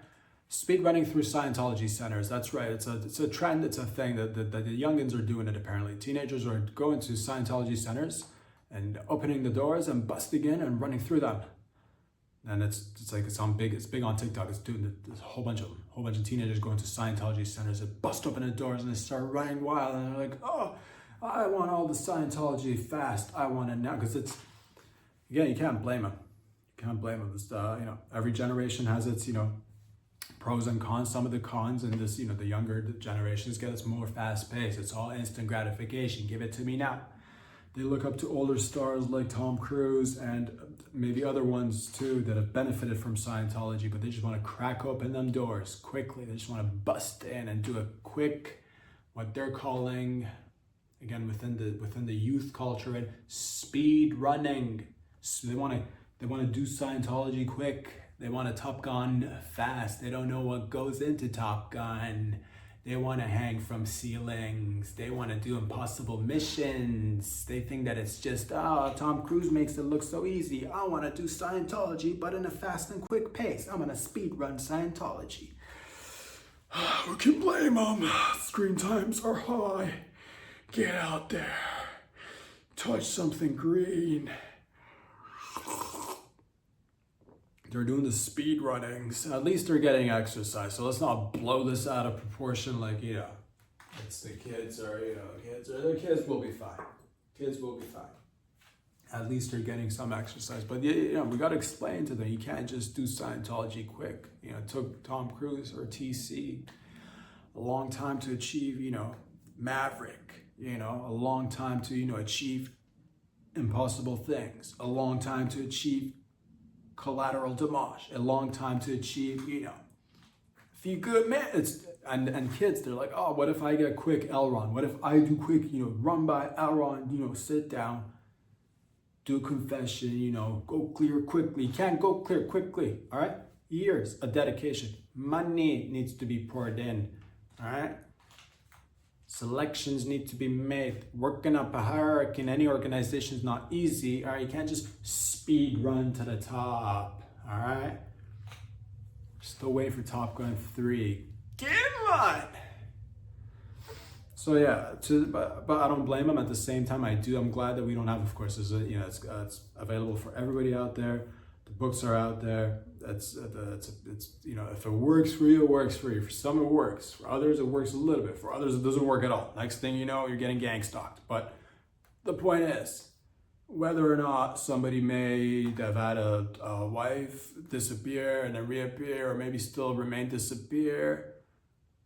Speed running through Scientology centers. That's right. It's a trend. It's a thing that the youngins are doing it apparently. Teenagers are going to Scientology centers and opening the doors and busting in and running through them. And it's big on TikTok. It's doing this whole bunch of teenagers going to Scientology centers and bust open the doors and they start running wild and they're like, oh, I want all the Scientology fast. I want it now. Because it's, again, you can't blame them. You can't blame them. It's, every generation has its, pros and cons. Some of the cons in this, the younger generations get it's more fast paced. It's all instant gratification. Give it to me now. They look up to older stars like Tom Cruise and maybe other ones too that have benefited from Scientology, but they just want to crack open them doors quickly. They just want to bust in and do a quick, what they're calling, again within the youth culture, and speed running. So they want to do Scientology quick. They want a Top Gun fast. They don't know what goes into Top Gun. They want to hang from ceilings. They want to do impossible missions. They think that it's just, Tom Cruise makes it look so easy. I want to do Scientology, but in a fast and quick pace. I'm going to speed run Scientology. Who can blame them? Screen times are high. Get out there. Touch something green. They're doing the speed runnings. At least they're getting exercise. So let's not blow this out of proportion like, it's the kids or, the kids will be fine. Kids will be fine. At least they're getting some exercise. But we got to explain to them, you can't just do Scientology quick. It took Tom Cruise or TC a long time to achieve, Maverick, a long time to, achieve impossible things, a long time to achieve Collateral Damage, a long time to achieve, a few good minutes. And kids, they're like, oh, what if I get a quick L run? What if I do quick, run by L run, sit down, do a confession, go clear quickly. You can't go clear quickly, all right? Years of dedication. Money needs to be poured in, all right? Selections need to be made. Working up a hierarchy in any organization is not easy. All right, you can't just speed run to the top. All right, still waiting for Top Gun 3. Come on. So yeah, but I don't blame them. At the same time, I do. I'm glad that we don't have. Of course, it's available for everybody out there. The books are out there. It's if it works for you, it works for you. For some, it works. For others, it works a little bit. For others, it doesn't work at all. Next thing you know, you're getting gang stalked. But the point is, whether or not somebody may have had a wife disappear and then reappear, or maybe still remain disappear,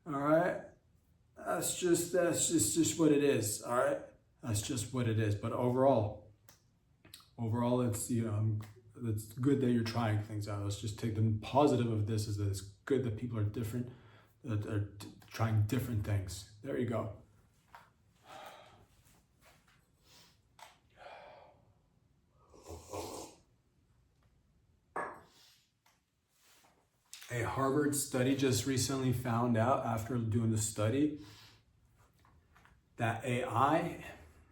all right, that's just what it is. All right, that's just what it is. But overall, it's it's good that you're trying things out. Let's just take the positive of this is that it's good that people are different, that are trying different things. There you go. A Harvard study just recently found out, after doing the study, that AI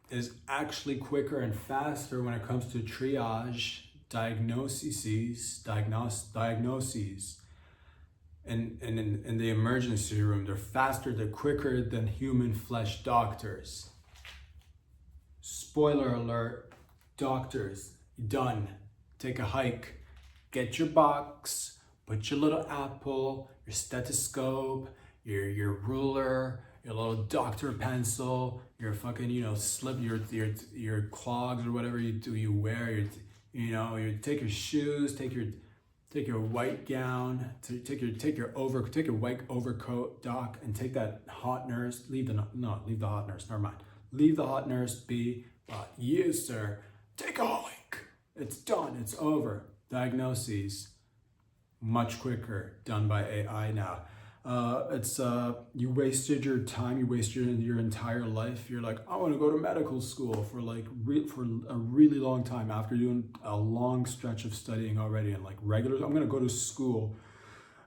is actually quicker and faster when it comes to triage diagnoses. in the emergency room. They're faster, they're quicker than human flesh doctors. Spoiler alert, doctors, done. Take a hike, get your box, put your little apple, your stethoscope, your ruler, your little doctor pencil, your fucking, slip, your clogs or whatever you wear, you take your shoes, take your white gown, take your white overcoat, doc, and take that hot nurse. Leave the hot nurse. Never mind. Leave the hot nurse be. Yes, sir. Take a hike. It's done. It's over. Diagnoses much quicker, done by AI now. You wasted your time. You wasted your entire life. You're like, I want to go to medical school for for a really long time after doing a long stretch of studying already and I'm gonna go to school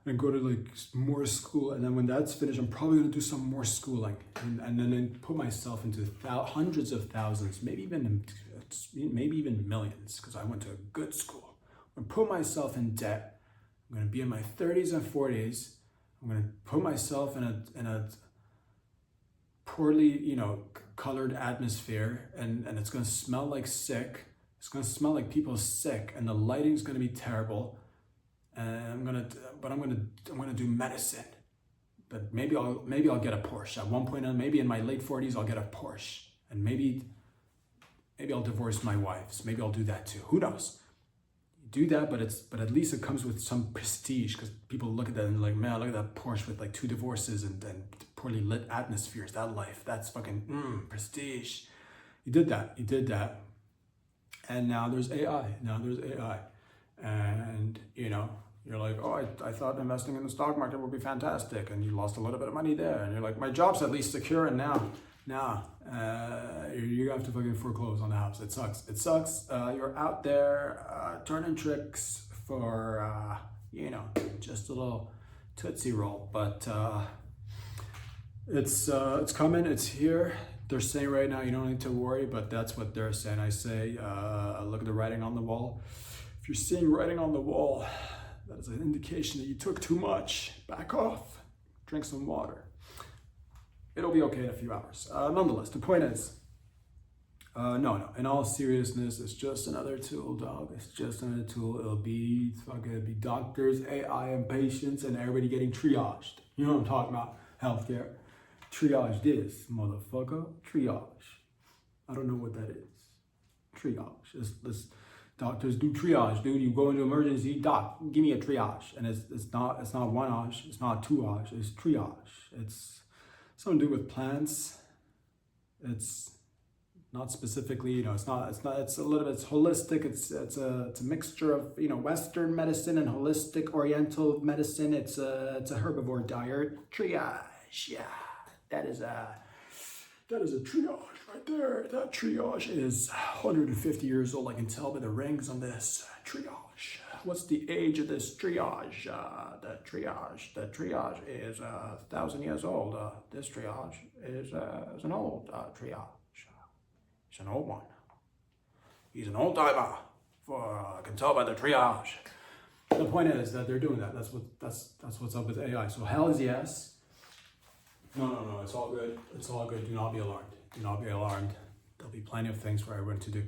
and go to more school, and then when that's finished, I'm probably gonna do some more schooling and then put myself into hundreds of thousands, maybe even millions, because I went to a good school. I'm gonna put myself in debt. I'm gonna be in my 30s and 40s. I'm gonna put myself in a poorly, colored atmosphere, and it's gonna smell like sick. It's gonna smell like people sick, and the lighting's gonna be terrible. And I'm gonna do medicine. But maybe I'll get a Porsche at one point. Maybe in my late 40s I'll get a Porsche, and maybe I'll divorce my wives. Maybe I'll do that too. Who knows? Do that, but at least it comes with some prestige, because people look at that and they're like, man, look at that Porsche with 2 divorces and poorly lit atmospheres. That life, that's fucking prestige. You did that, and now there's AI. And you're like, oh, I thought investing in the stock market would be fantastic, and you lost a little bit of money there, and you're like, my job's at least secure, and now you have to fucking foreclose on the house. It sucks. You're out there turning tricks for just a little Tootsie Roll, but it's coming. It's here. They're saying right now you don't need to worry, but that's what they're saying. I say look at the writing on the wall. If you're seeing writing on the wall, that is an indication that you took too much. Back off. Drink some water. It'll be okay in a few hours. Nonetheless, the point is, no. In all seriousness, it's just another tool, dog. It's just another tool. It'll be doctors, AI, and patients, and everybody getting triaged. You know what I'm talking about? Healthcare. Triage this, motherfucker. Triage. I don't know what that is. Triage. Doctors do triage, dude. You go into emergency, doc, give me a triage, and it's not one-age, it's not two-age, it's triage. It's something to do with plants. It's not specifically, it's a little bit, it's holistic. It's a mixture of Western medicine and holistic Oriental medicine. It's a herbivore diet. Triage, yeah, that is a triage right there. That triage is 150 years old. I can tell by the rings on this triage. What's the age of this triage? The triage is 1,000 years old. This triage is an old triage. It's an old one. He's an old timer. I can tell by the triage. The point is that they're doing that. That's what's up with AI. So hell is yes. No, it's all good. It's all good. Do not be alarmed. Do not be alarmed. There'll be plenty of things for everyone to do.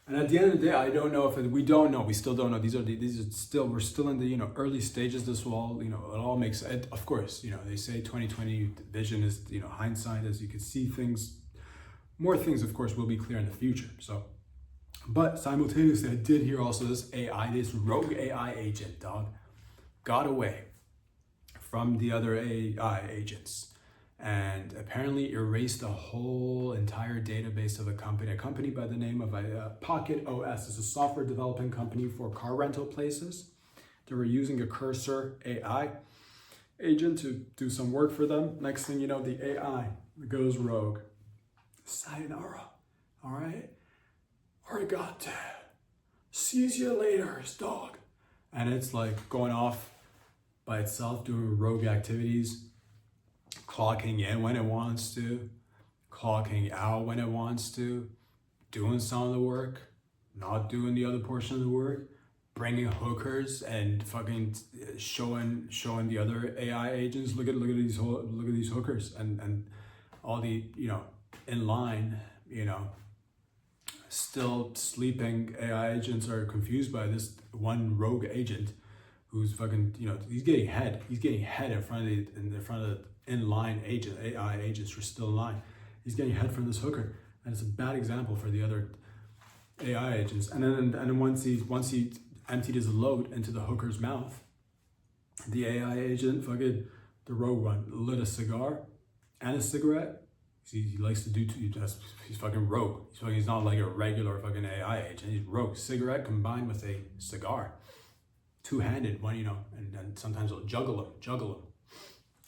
And at the end of the day, I don't know we don't know. We still don't know. We're still in the early stages. This will all it all makes it. Of course, they say 2020 vision is hindsight, as you can see things. More things, of course, will be clear in the future. So. But simultaneously, I did hear also this rogue AI agent, dog, got away from the other AI agents, and apparently erased the whole entire database of a company by the name of Pocket OS. It's a software developing company for car rental places. They were using a cursor AI agent to do some work for them. Next thing you know, the AI goes rogue. Sayonara, all right? Arigato. Sees you later, dog. And it's going off by itself, doing rogue activities, clocking in when it wants to, clocking out when it wants to, doing some of the work, not doing the other portion of the work, bringing hookers and fucking showing the other AI agents, look at these hookers and all the, you know, in line, you know, still sleeping AI agents are confused by this one rogue agent who's fucking, you know, he's getting head in front of the in-line agent, AI agents who are still in line. He's getting head from this hooker, and it's a bad example for the other AI agents. And then once he emptied his load into the hooker's mouth, the AI agent, fucking the rogue one, lit a cigar and a cigarette. He likes to do he's fucking rogue. He's not like a regular fucking AI agent. He's rogue. Cigarette combined with a cigar. Two-handed one, you know, and sometimes he'll juggle him.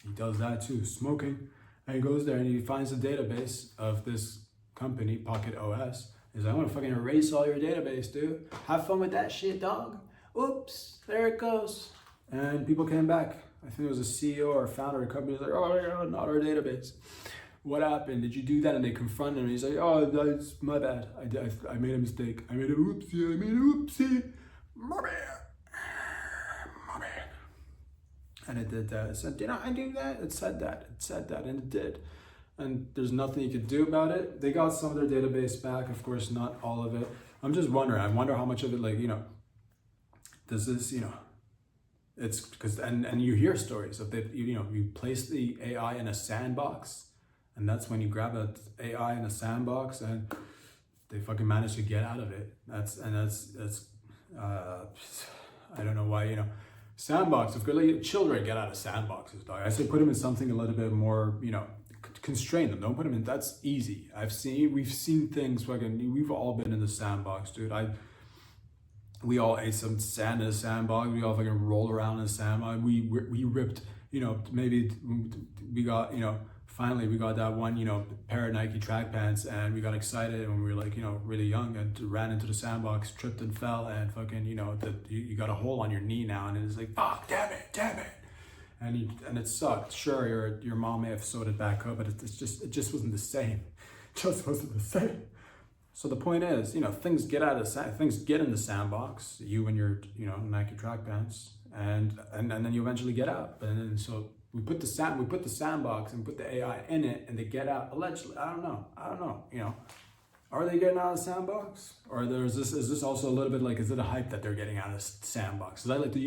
He does that too, smoking. And he goes there and he finds the database of this company, Pocket OS. He's like, I'm gonna fucking erase all your database, dude. Have fun with that shit, dog. Oops, there it goes. And people came back. I think it was a CEO or a founder of the company. He's like, oh, yeah, not our database. What happened? Did you do that? And they confronted him. He's like, oh, that's my bad. I made a mistake. I made a whoopsie. My bad. And it did that. It said, did I do that? It said that, and it did. And there's nothing you could do about it. They got some of their database back, of course, not all of it. I'm just wondering. I wonder how much of it, like, you know, does this, you know, it's because, and you hear stories of that, you know, you place the AI in a sandbox, and that's when you grab an AI in a sandbox and they fucking manage to get out of it. That's I don't know why, you know. Sandbox, of course, like children get out of sandboxes, dog. I say put them in something a little bit more, you know, constrain them. Don't put them in, that's easy. We've seen things, fucking, we've all been in the sandbox, dude. We all ate some sand in a sandbox. We all fucking rolled around in a sandbox. We ripped, you know, maybe we got, you know, finally we got that one, you know, pair of Nike track pants, and we got excited when we were like, you know, really young, and ran into the sandbox, tripped and fell, and fucking, you know, you got a hole on your knee now, and it's like, fuck, damn it. And it sucked. Sure, your mom may have sewed it back up, but it just wasn't the same. Just wasn't the same. So the point is, you know, things get in the sandbox, you and your, you know, Nike track pants, and then you eventually get out. And then so we put the sandbox and put the AI in it, and they get out allegedly. I don't know. You know, are they getting out of the sandbox, or is this also a little bit like, is it a hype that they're getting out of the sandbox? Because I like to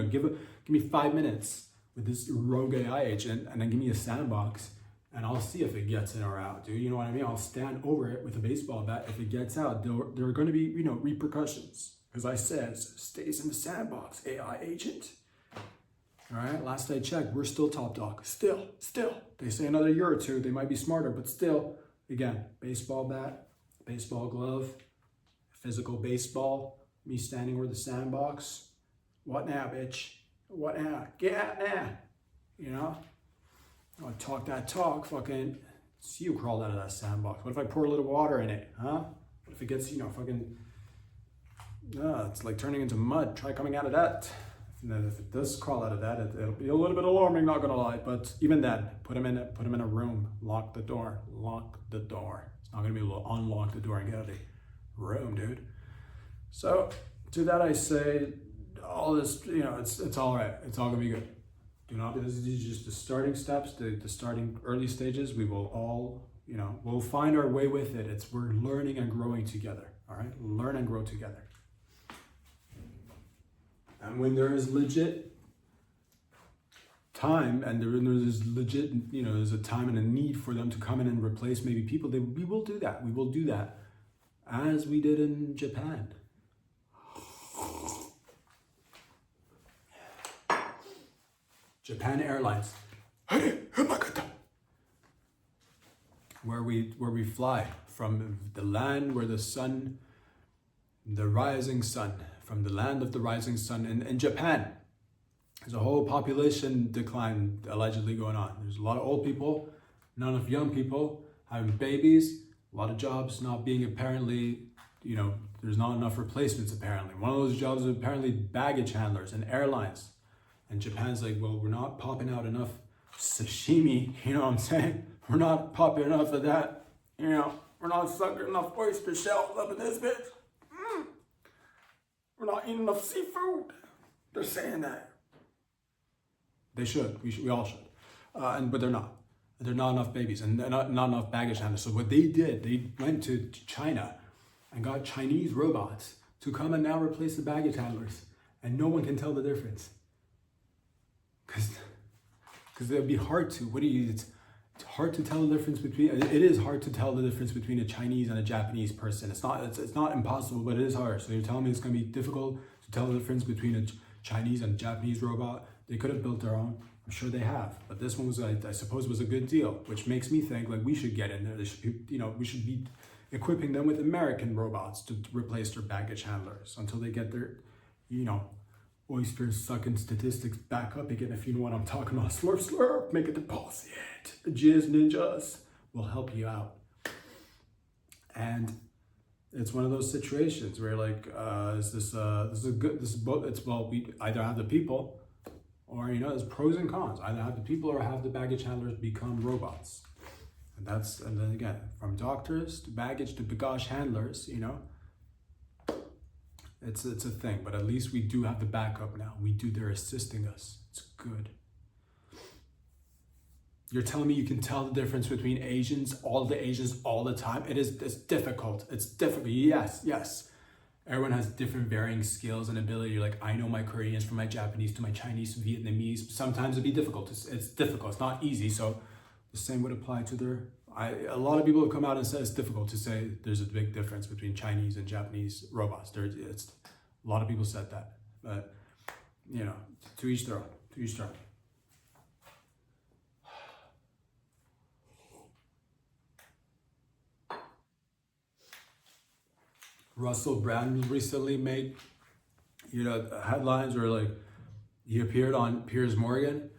give me 5 minutes with this rogue AI agent, and then give me a sandbox, and I'll see if it gets in or out, dude. You know what I mean? I'll stand over it with a baseball bat. If it gets out, there are going to be, you know, repercussions. Because I said, stays in the sandbox, AI agent. All right, last I checked, we're still top dog. Still. They say another year or two, they might be smarter, but still, again, baseball bat, baseball glove, physical baseball, me standing over the sandbox. What now, bitch? What now? Get out now. You know? I talk that talk, fucking see you crawl out of that sandbox. What if I pour a little water in it, huh? What if it gets, you know, fucking, it's like turning into mud. Try coming out of that. And then if it does crawl out of that, it'll be a little bit alarming, not gonna lie. But even then, put him in a room, lock the door. It's not gonna be able to unlock the door and get out of the room, dude. So to that I say, all this, you know, it's all right. It's all gonna be good. Do not be, this is just the starting steps, the starting early stages. We will all, you know, we'll find our way with it. We're learning and growing together. All right, learn and grow together. And when there is legit time, and there's legit, you know, there's a time and a need for them to come in and replace maybe people, we will do that. We will do that, as we did in Japan. Japan Airlines, where we fly from the land where the rising sun, from the land of the rising sun in Japan. There's a whole population decline allegedly going on. There's a lot of old people, not enough young people having babies, a lot of jobs not being apparently, you know, there's not enough replacements apparently. One of those jobs is apparently baggage handlers and airlines. And Japan's like, well, we're not popping out enough sashimi, you know what I'm saying? We're not popping enough of that, you know? We're not sucking enough oyster shells up in this bitch. We're not eating enough seafood. They're saying that. They should. We all should. But they're not. There are not enough babies and not enough baggage handlers. So what they did, they went to China and got Chinese robots to come and now replace the baggage handlers. And no one can tell the difference. Because it would be hard to. It's hard to tell the difference between. It is hard to tell the difference between a Chinese and a Japanese person. It's not impossible, but it is hard. So you're telling me it's going to be difficult to tell the difference between a Chinese and a Japanese robot? They could have built their own. I'm sure they have, but this one was, I suppose, was a good deal, which makes me think like we should get in there. They should be, we should be equipping them with American robots to replace their baggage handlers until they get their, oyster sucking statistics back up again. If you know what I'm talking about, slurp, slurp, make a deposit. The Jizz Ninjas will help you out, and it's one of those situations where like, we either have the people. Or, there's pros and cons. Either have the people or have the baggage handlers become robots. And then again, from doctors to baggage to bagage handlers, it's a thing. But at least we do have the backup now. They're assisting us. It's good. You're telling me you can tell the difference between all the Asians all the time? It's difficult. It's difficult. Yes. Everyone has different varying skills and ability. You're like, I know my Koreans from my Japanese to my Chinese to Vietnamese. Sometimes it'd be difficult. It's difficult. It's not easy. So the same would apply to a lot of people have come out and said it's difficult to say there's a big difference between Chinese and Japanese robots. A lot of people said that. But, to each their own. To each their own. Russell Brand recently made, headlines where like he appeared on Piers Morgan,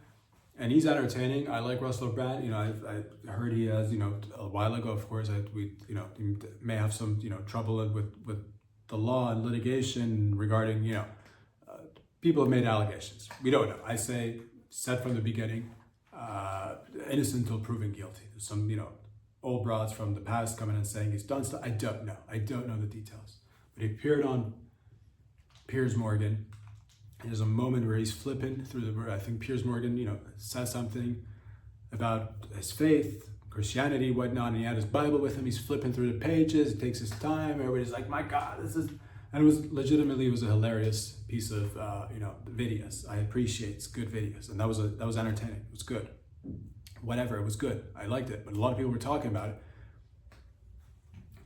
and he's entertaining. I like Russell Brand. I heard he has, a while ago, of course, he may have some, trouble with the law and litigation regarding, people have made allegations. We don't know. I said from the beginning, innocent until proven guilty. There's some, old broads from the past coming and saying he's done stuff. I don't know the details. But he appeared on Piers Morgan. There's a moment where he's flipping through I think Piers Morgan, says something about his faith, Christianity, whatnot, and he had his Bible with him. He's flipping through the pages. It takes his time. Everybody's like, my God, and it was a hilarious piece of, videos. I appreciate it's good videos. And that was entertaining. It was good. Whatever, it was good. I liked it, but a lot of people were talking about it.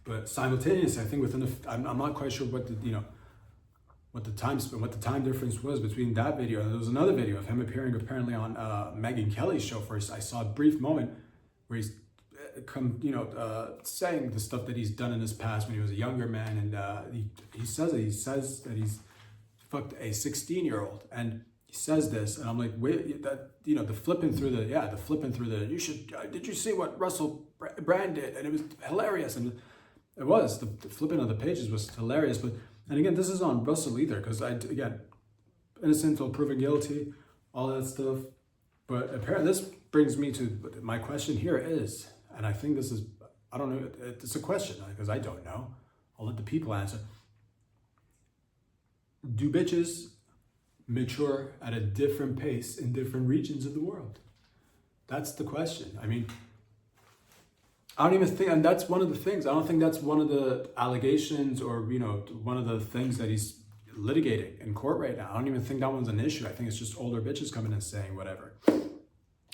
But simultaneously, I think I'm not quite sure what the time difference was between that video. And there was another video of him appearing apparently on Megyn Kelly's show. First, I saw a brief moment where he's saying the stuff that he's done in his past when he was a younger man, and he says that he's fucked a 16-year-old, and he says this, and I'm like, wait, that the flipping through the did you see what Russell Brand did? And it was hilarious, and it was the flipping of the pages was hilarious. But and again, this is on Russell either, because innocent until proven guilty, all that stuff. But apparently, this brings me to my question here is, and I think this is, I don't know, it's a question because I don't know. I'll let the people answer. Do bitches mature at a different pace in different regions of the world? That's the question. I mean, I don't even think, and that's one of the things, I don't think that's one of the allegations or, one of the things that he's litigating in court right now. I don't even think that one's an issue. I think it's just older bitches coming and saying whatever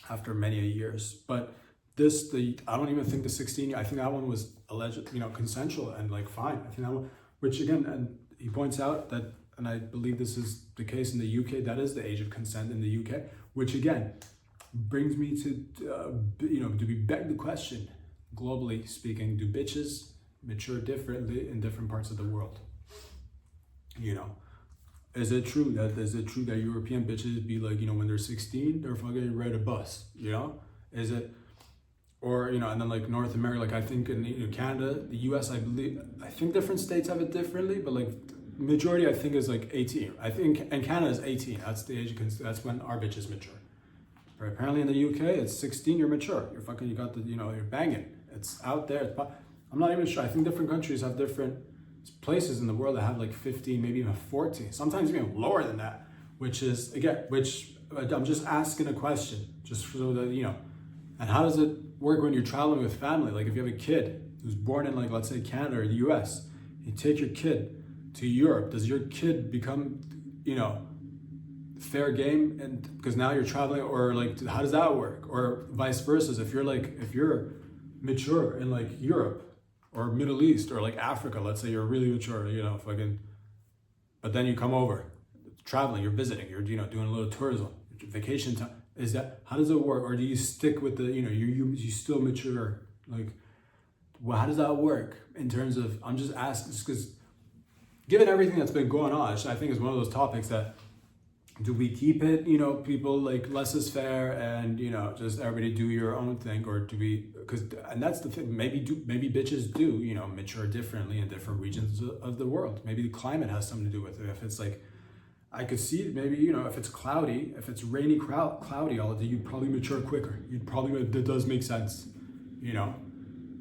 after many years. But I don't even think the 16, I think that one was alleged, consensual and like fine. I think that one, which again, and he points out that, and I believe this is the case in the UK, that is the age of consent in the UK, which again, brings me to, do we beg the question, globally speaking, do bitches mature differently in different parts of the world? Is it true that European bitches be like, when they're 16, they're fucking ride a bus, Is it, or, and then like North America, like I think in Canada, the US, I think different states have it differently, but like majority I think is like 18. I think, and Canada is 18. That's the age that's when our bitches mature. But apparently in the UK, it's 16, you're mature. You got the, you're banging. It's out there. I'm not even sure. I think different countries have different There's places in the world that have like 15, maybe even 14, sometimes even lower than that, which is, again, which I'm just asking a question, just so that, you know, and how does it work when you're traveling with family? Like if you have a kid who's born in, like, let's say Canada or the US, you take your kid to Europe, does your kid become, you know, fair game? And because now you're traveling, or like, how does that work? Or vice versa, if you're mature in like Europe or Middle East or like Africa, let's say you're really mature, you know, fucking, but then you come over, traveling, you're visiting, you're, you know, doing a little tourism, vacation time. Is that, how does it work? Or do you stick with the, you know, you still mature? Like, well, how does that work in terms of, I'm just asking, because given everything that's been going on, I think is one of those topics that, do we keep it, you know, people like less is fair and, you know, just everybody do your own thing, or do we, because, and that's the thing, maybe bitches do, you know, mature differently in different regions of the world. Maybe the climate has something to do with it. If it's like, I could see maybe, you know, if it's cloudy, if it's rainy, cloudy all the day, you'd probably mature quicker. You'd probably, that does make sense, you know.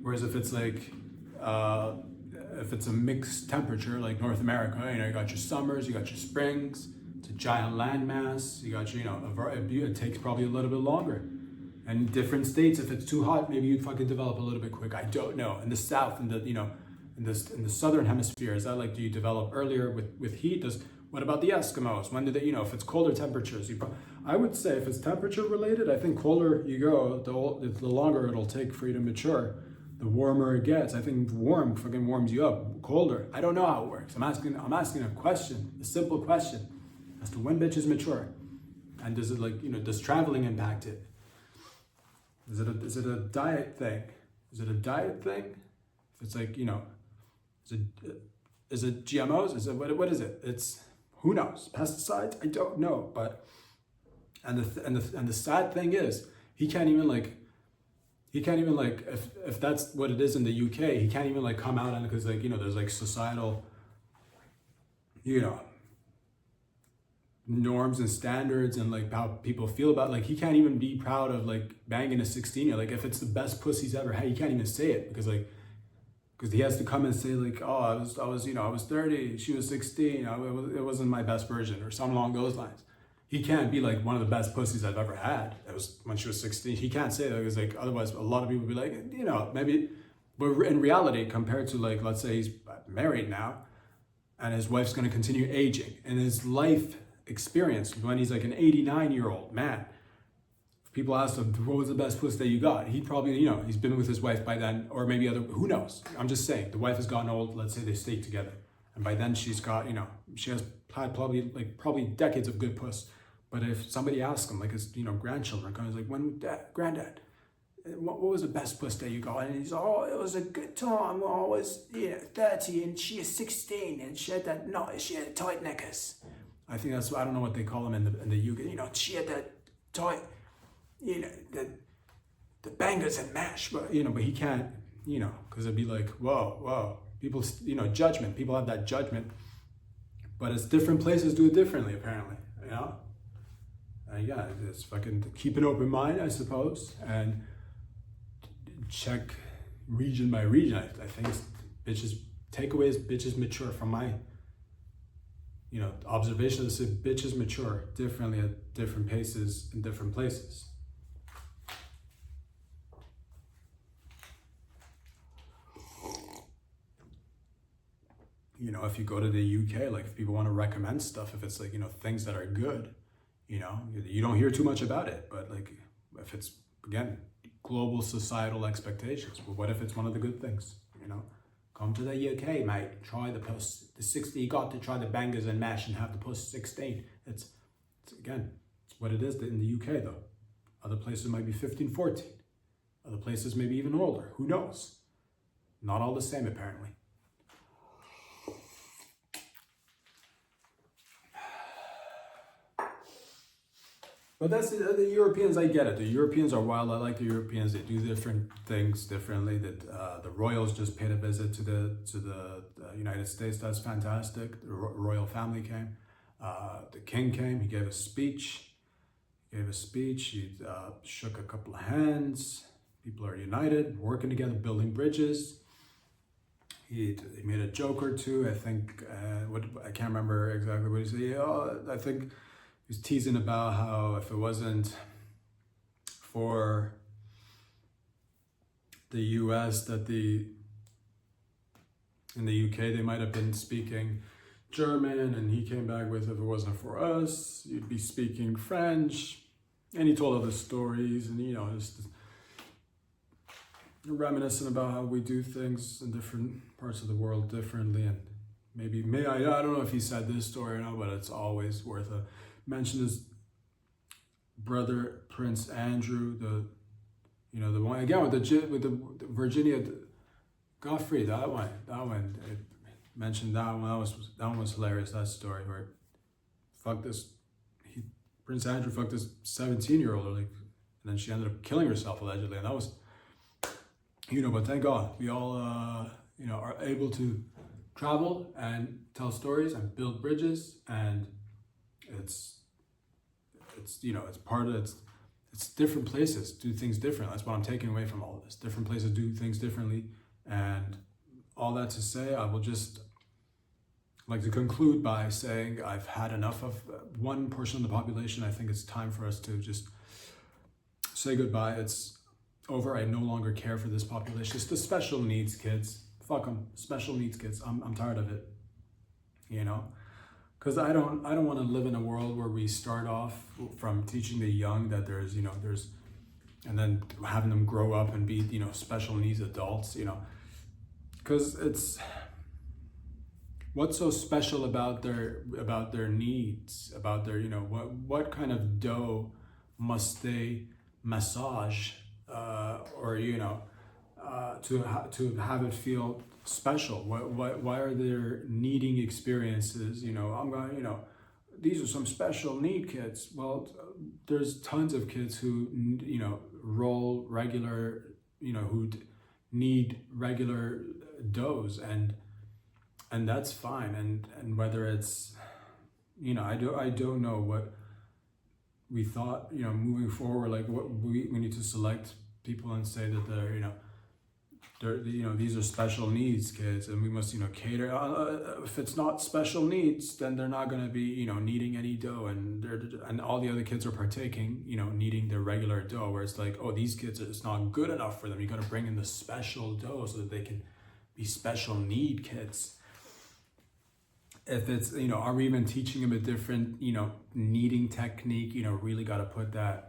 Whereas if it's like, if it's a mixed temperature, like North America, you know, you got your summers, you got your springs, it's a giant landmass, you got your, you know, it takes probably a little bit longer. And different states, if it's too hot, maybe you'd fucking develop a little bit quick. I don't know. In the south, in the, you know, in the southern hemisphere, is that like, do you develop earlier with heat? What about the Eskimos? When do they, you know, if it's colder temperatures, I would say if it's temperature related, I think colder you go, the longer it'll take for you to mature, the warmer it gets. I think warm fucking warms you up. Colder, I don't know how it works. I'm asking a question, a simple question, as to when bitches mature, and does it, like, you know, does traveling impact it? Is it a diet thing? Is it a diet thing? If it's like, you know, is it GMOs? Is it what is it? It's, who knows? Pesticides? I don't know. But and the sad thing is, he can't even like if that's what it is in the UK, he can't even like come out, and because, like, you know, there's like societal, you know, norms and standards and like how people feel about, like, he can't even be proud of like banging a 16-year. Like if it's the best pussy he's ever had, he can't even say it because he has to come and say like, oh, I was you know, I was 30, she was 16, it wasn't my best version, or something along those lines. He can't be like, one of the best pussies I've ever had, it was when she was 16. He can't say that, because like otherwise a lot of people would be like, you know, maybe, but in reality, compared to like, let's say he's married now and his wife's going to continue aging, and his life experience when he's like an 89-year-old man, if people ask him, what was the best pussy that you got, he'd probably, you know, he's been with his wife by then, or maybe who knows. I'm just saying, the wife has gotten old, let's say they stayed together, and by then she's got, you know, she has had probably decades of good puss. But if somebody asks him, like his, you know, grandchildren, kind of like, when granddad, what was the best puss that you got? And he's, oh, it was a good time. I was, you know, 30 and she is 16 and she had tight knickers. I think that's, I don't know what they call them in the UK. You know, she had that tight, you know, the bangers and mash. But, you know, but he can't, you know, because it'd be like, whoa. People, you know, judgment. People have that judgment. But it's different places do it differently, apparently, you know? Yeah, it's fucking keep an open mind, I suppose, and check region by region. I think it's takeaways, bitches mature from my, you know, observations. Bitches mature differently at different paces in different places. You know, if you go to the UK, like if people want to recommend stuff, if it's like, you know, things that are good, you know, you don't hear too much about it. But like, if it's, again, global societal expectations, well, what if it's one of the good things, you know? Come to the UK, mate, try the puss. The 60, you got to try the bangers and mash and have the puss 16. It's again, it's what it is in the UK though. Other places might be 15, 14. Other places maybe even older, who knows? Not all the same, apparently. But that's the Europeans. I get it. The Europeans are wild. I like the Europeans. They do different things differently. That the royals just paid a visit to the United States. That's fantastic. The royal family came. The king came. He gave a speech. He shook a couple of hands. People are united, working together, building bridges. he made a joke or two. I think I can't remember exactly what he said. I think he was teasing about how if it wasn't for the U.S. that in the U.K. they might have been speaking German, and he came back with, if it wasn't for us, you'd be speaking French. And he told other stories, and just reminiscent about how we do things in different parts of the world differently. And maybe I don't know if he said this story or not, but it's always worth a mention. His brother Prince Andrew, the one again with the Virginia Godfrey, that one it mentioned that one. That one was hilarious. That story where Prince Andrew fucked this 17-year-old, and then she ended up killing herself allegedly, and that was, but thank God we all are able to travel and tell stories and build bridges, and it's different places do things different. That's what I'm taking away from all of this. Different places do things differently, and all that to say, I will just like to conclude by saying I've had enough of one portion of the population. I think it's time for us to just say goodbye. It's over. I no longer care for this population. It's the special needs kids. Fuck them. Special needs kids. I'm tired of it. Because I don't want to live in a world where we start off from teaching the young that there's and then having them grow up and be special needs adults. Because it's what's so special about their needs, about their what kind of dough must they massage to have it feel special? Why are there needing experiences? I'm going, these are some special need kids. Well, there's tons of kids who roll regular, who need regular doughs, and that's fine. And whether it's I don't know what we thought, moving forward, like what we need to select people and say that they're these are special needs kids, and we must cater. If it's not special needs, then they're not going to be needing any dough, and all the other kids are partaking needing their regular dough, where it's like, oh, these kids, it's not good enough for them. You got to bring in the special dough so that they can be special need kids. If it's are we even teaching them a different kneading technique? Really got to put that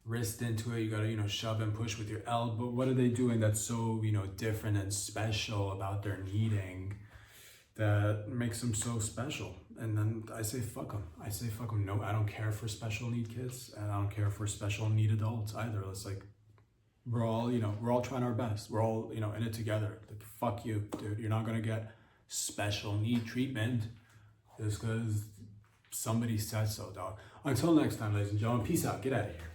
wrist into it. You got to shove and push with your elbow. What are they doing that's so different and special about their kneading that makes them so special? And then I say fuck them. No, I don't care for special need kids, and I don't care for special need adults either. It's like we're all trying our best. We're all in it together. Like, fuck you, dude. You're not gonna get special need treatment just because somebody said so, dog. Until next time, ladies and gentlemen, peace out. Get out of here.